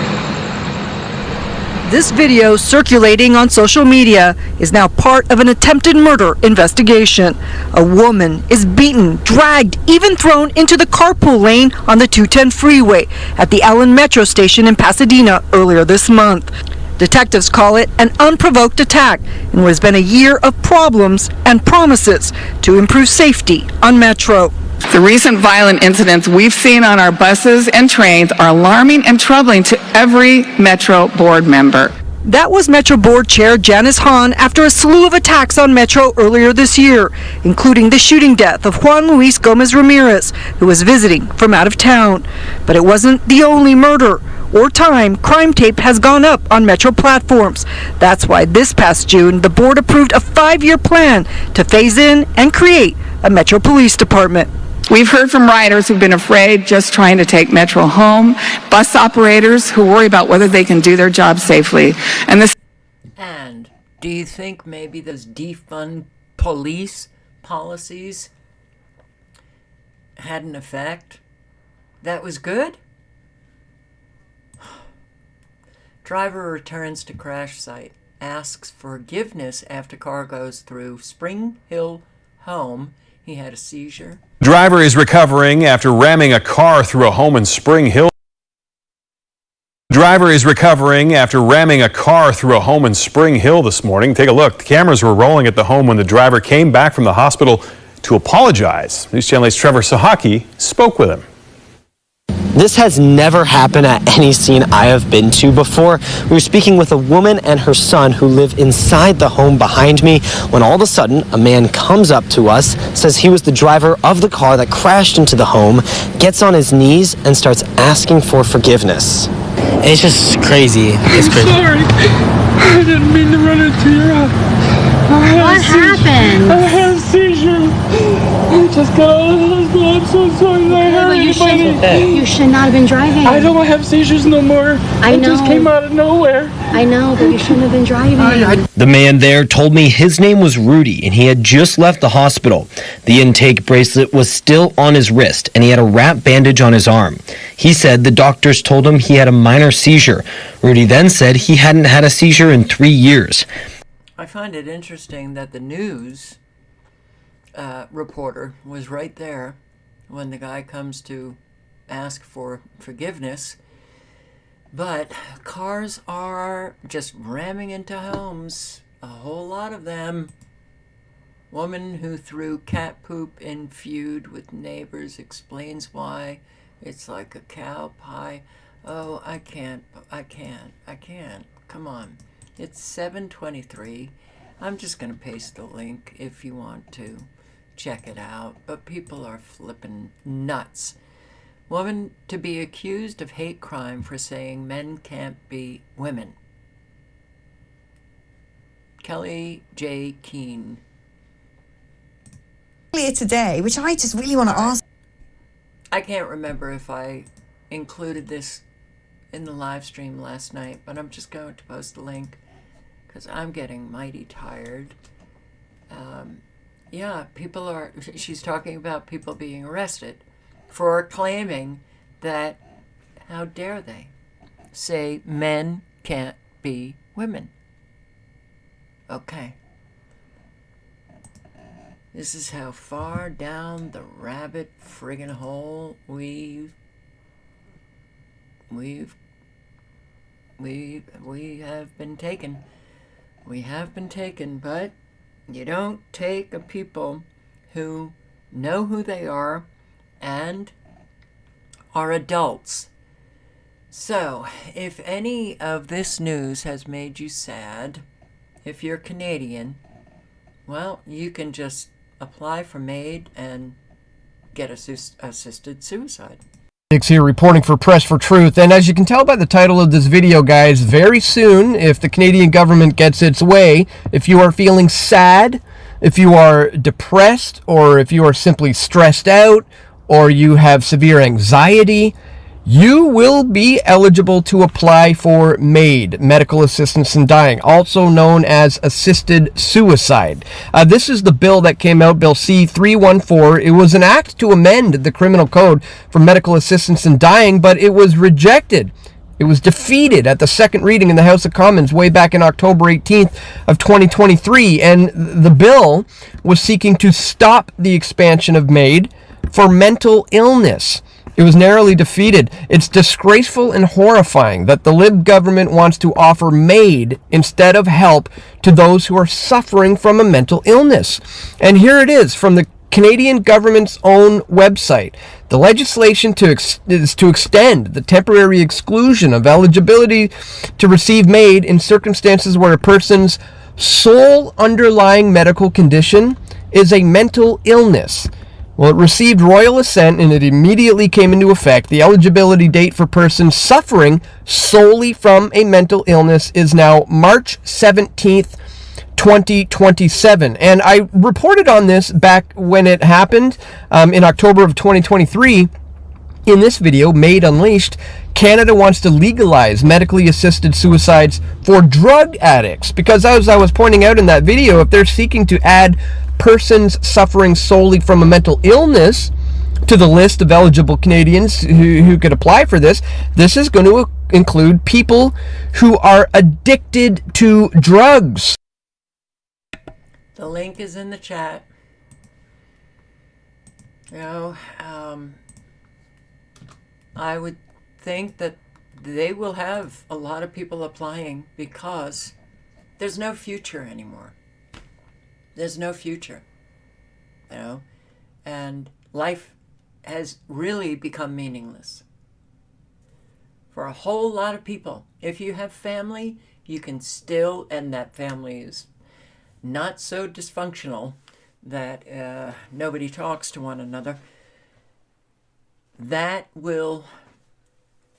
[SPEAKER 24] This video circulating on social media is now part of an attempted murder investigation. A woman is beaten, dragged, even thrown into the carpool lane on the 210 freeway at the Allen Metro station in Pasadena earlier this month. Detectives call it an unprovoked attack in what has been a year of problems and promises to improve safety on Metro.
[SPEAKER 25] The recent violent incidents we've seen on our buses and trains are alarming and troubling to every Metro board member.
[SPEAKER 24] That was Metro Board Chair Janice Hahn after a slew of attacks on Metro earlier this year, including the shooting death of Juan Luis Gomez Ramirez, who was visiting from out of town. But it wasn't the only murder or time crime tape has gone up on Metro platforms. That's why this past June, the board approved a 5-year plan to phase in and create a Metro Police Department.
[SPEAKER 25] We've heard from riders who've been afraid just trying to take Metro home, bus operators who worry about whether they can do their job safely.
[SPEAKER 1] And do you think maybe those defund police policies had an effect that was good? Driver returns to crash site, asks forgiveness after car goes through Spring Hill home. He had a seizure.
[SPEAKER 26] Driver is recovering after ramming a car through a home in Spring Hill. Driver is recovering after ramming a car through a home in Spring Hill this morning. Take a look. The cameras were rolling at the home when the driver came back from the hospital to apologize. News Channel 8's Trevor Sahaki spoke with him.
[SPEAKER 7] This has never happened at any scene I have been to before. We were speaking with a woman and her son who live inside the home behind me when all of a sudden a man comes up to us, says he was the driver of the car that crashed into the home, gets on his knees and starts asking for forgiveness. It's just crazy. It's crazy.
[SPEAKER 11] Sorry. I didn't mean to run into your house.
[SPEAKER 13] What happened?
[SPEAKER 11] I had a seizure. I just got out of the hospital. I'm so sorry that I hurt anybody.
[SPEAKER 13] You should not have been driving.
[SPEAKER 11] I don't have seizures no more.
[SPEAKER 13] I know.
[SPEAKER 11] It just came out of nowhere.
[SPEAKER 13] I know, but you shouldn't have been driving.
[SPEAKER 7] The man there told me his name was Rudy and he had just left the hospital. The intake bracelet was still on his wrist and he had a wrap bandage on his arm. He said the doctors told him he had a minor seizure. Rudy then said he hadn't had a seizure in 3 years.
[SPEAKER 1] I find it interesting that the news reporter was right there when the guy comes to ask for forgiveness. But cars are just ramming into homes, a whole lot of them. Woman who threw cat poop in feud with neighbors explains why. It's like a cow pie. Oh, I can't. Come on. It's 7:23. I'm just going to paste the link if you want to check it out. But people are flipping nuts. Woman to be accused of hate crime for saying men can't be women. Kelly J. Keene.
[SPEAKER 15] Earlier today, which I just really want to ask.
[SPEAKER 1] I can't remember if I included this in the live stream last night, but I'm just going to post the link because I'm getting mighty tired. Yeah, people are, she's talking about people being arrested for claiming that, how dare they say men can't be women. Okay. This is how far down the rabbit friggin' hole we have been taken. We have been taken, but you don't take a people who know who they are and are adults. So, if any of this news has made you sad, if you're Canadian, well, you can just apply for MAID and get assisted suicide.
[SPEAKER 18] Here reporting for Press for Truth, and as you can tell by the title of this video, guys, very soon, if the Canadian government gets its way, if you are feeling sad, if you are depressed, or if you are simply stressed out, or you have severe anxiety, you will be eligible to apply for MAID, Medical Assistance in Dying, also known as assisted suicide. This is the bill that came out, Bill C-314. It was an act to amend the criminal code for medical assistance in dying, but it was rejected. It was defeated at the second reading in the House of Commons way back in October 18th of 2023, and the bill was seeking to stop the expansion of MAID for mental illness. It was narrowly defeated. It's disgraceful and horrifying that the Lib government wants to offer MAID instead of help to those who are suffering from a mental illness. And here it is from the Canadian government's own website. The legislation is to extend the temporary exclusion of eligibility to receive MAID in circumstances where a person's sole underlying medical condition is a mental illness. Well, it received royal assent and it immediately came into effect. The eligibility date for persons suffering solely from a mental illness is now March 17th, 2027. And I reported on this back when it happened in October of 2023. In this video, MAID Unleashed, Canada wants to legalize medically assisted suicides for drug addicts. Because as I was pointing out in that video, if they're seeking to add persons suffering solely from a mental illness to the list of eligible Canadians who could apply for this, this is going to include people who are addicted to drugs.
[SPEAKER 1] The link is in the chat. You know, I would think that they will have a lot of people applying because there's no future anymore. There's no future, you know, and life has really become meaningless. for a whole lot of people. If you have family, you can still, and that family is not so dysfunctional that nobody talks to one another, that will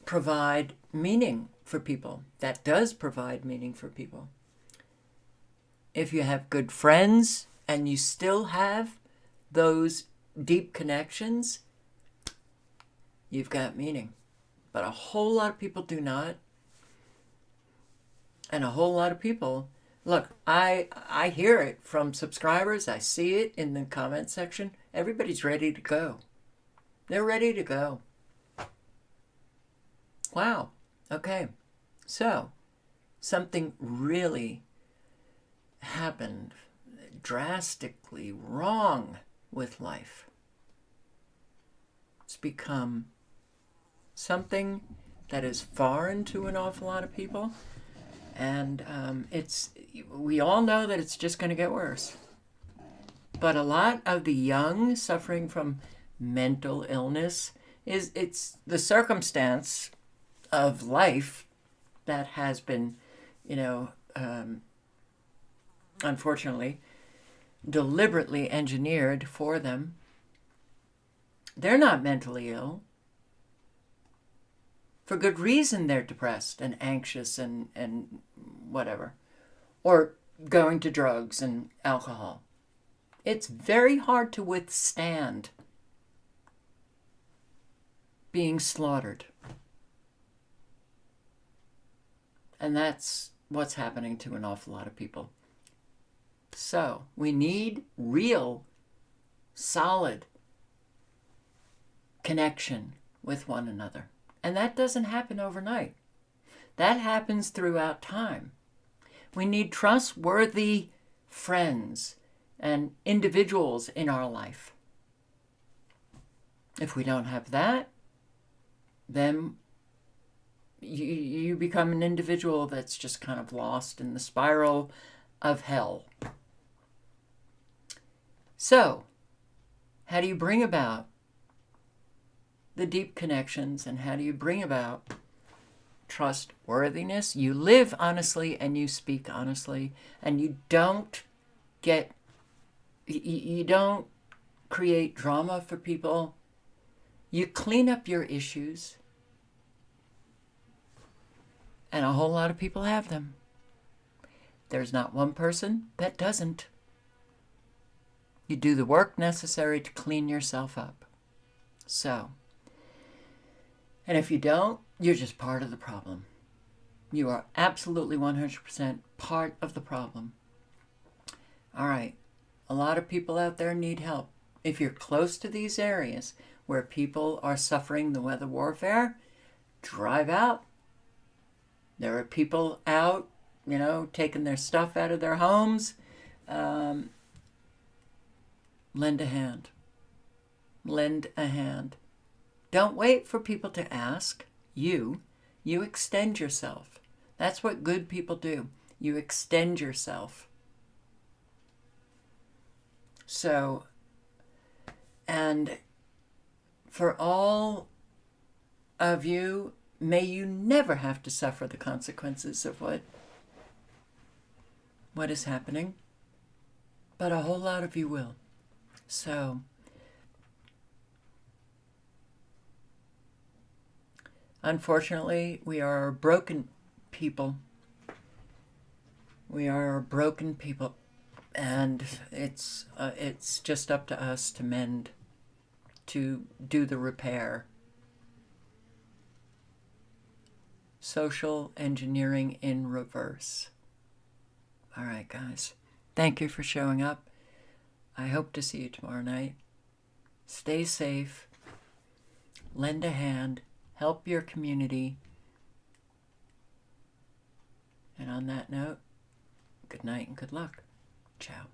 [SPEAKER 1] provide meaning for people. That does provide meaning for people. If you have good friends and you still have those deep connections, you've got meaning. But a whole lot of people do not. And a whole lot of people, look, I hear it from subscribers. I see it in the comment section. Everybody's ready to go. They're ready to go. Wow. Okay. So, something really happened drastically wrong with life. It's become something that is foreign to an awful lot of people. And we all know that it's just going to get worse. But a lot of the young suffering from mental illness it's the circumstance of life that has been, unfortunately, deliberately engineered for them. They're not mentally ill. For good reason, they're depressed and anxious and whatever. Or going to drugs and alcohol. It's very hard to withstand being slaughtered. And that's what's happening to an awful lot of people. So, we need real, solid connection with one another. And that doesn't happen overnight. That happens throughout time. We need trustworthy friends and individuals in our life. If we don't have that, then you become an individual that's just kind of lost in the spiral of hell. So, how do you bring about the deep connections, and how do you bring about trustworthiness? You live honestly and you speak honestly, and you don't create drama for people. You clean up your issues, and a whole lot of people have them. There's not one person that doesn't. You do the work necessary to clean yourself up. So, and if you don't, you're just part of the problem. You are absolutely 100% part of the problem. All right. A lot of people out there need help. If you're close to these areas where people are suffering the weather warfare, drive out. There are people out, taking their stuff out of their homes. Lend a hand. Lend a hand. Don't wait for people to ask. You extend yourself. That's what good people do. You extend yourself. So, and for all of you, may you never have to suffer the consequences of what is happening. But a whole lot of you will. So, unfortunately, we are broken people. We are broken people. And it's just up to us to mend, to do the repair. Social engineering in reverse. All right, guys. Thank you for showing up. I hope to see you tomorrow night. Stay safe. Lend a hand. Help your community. And on that note, good night and good luck. Ciao.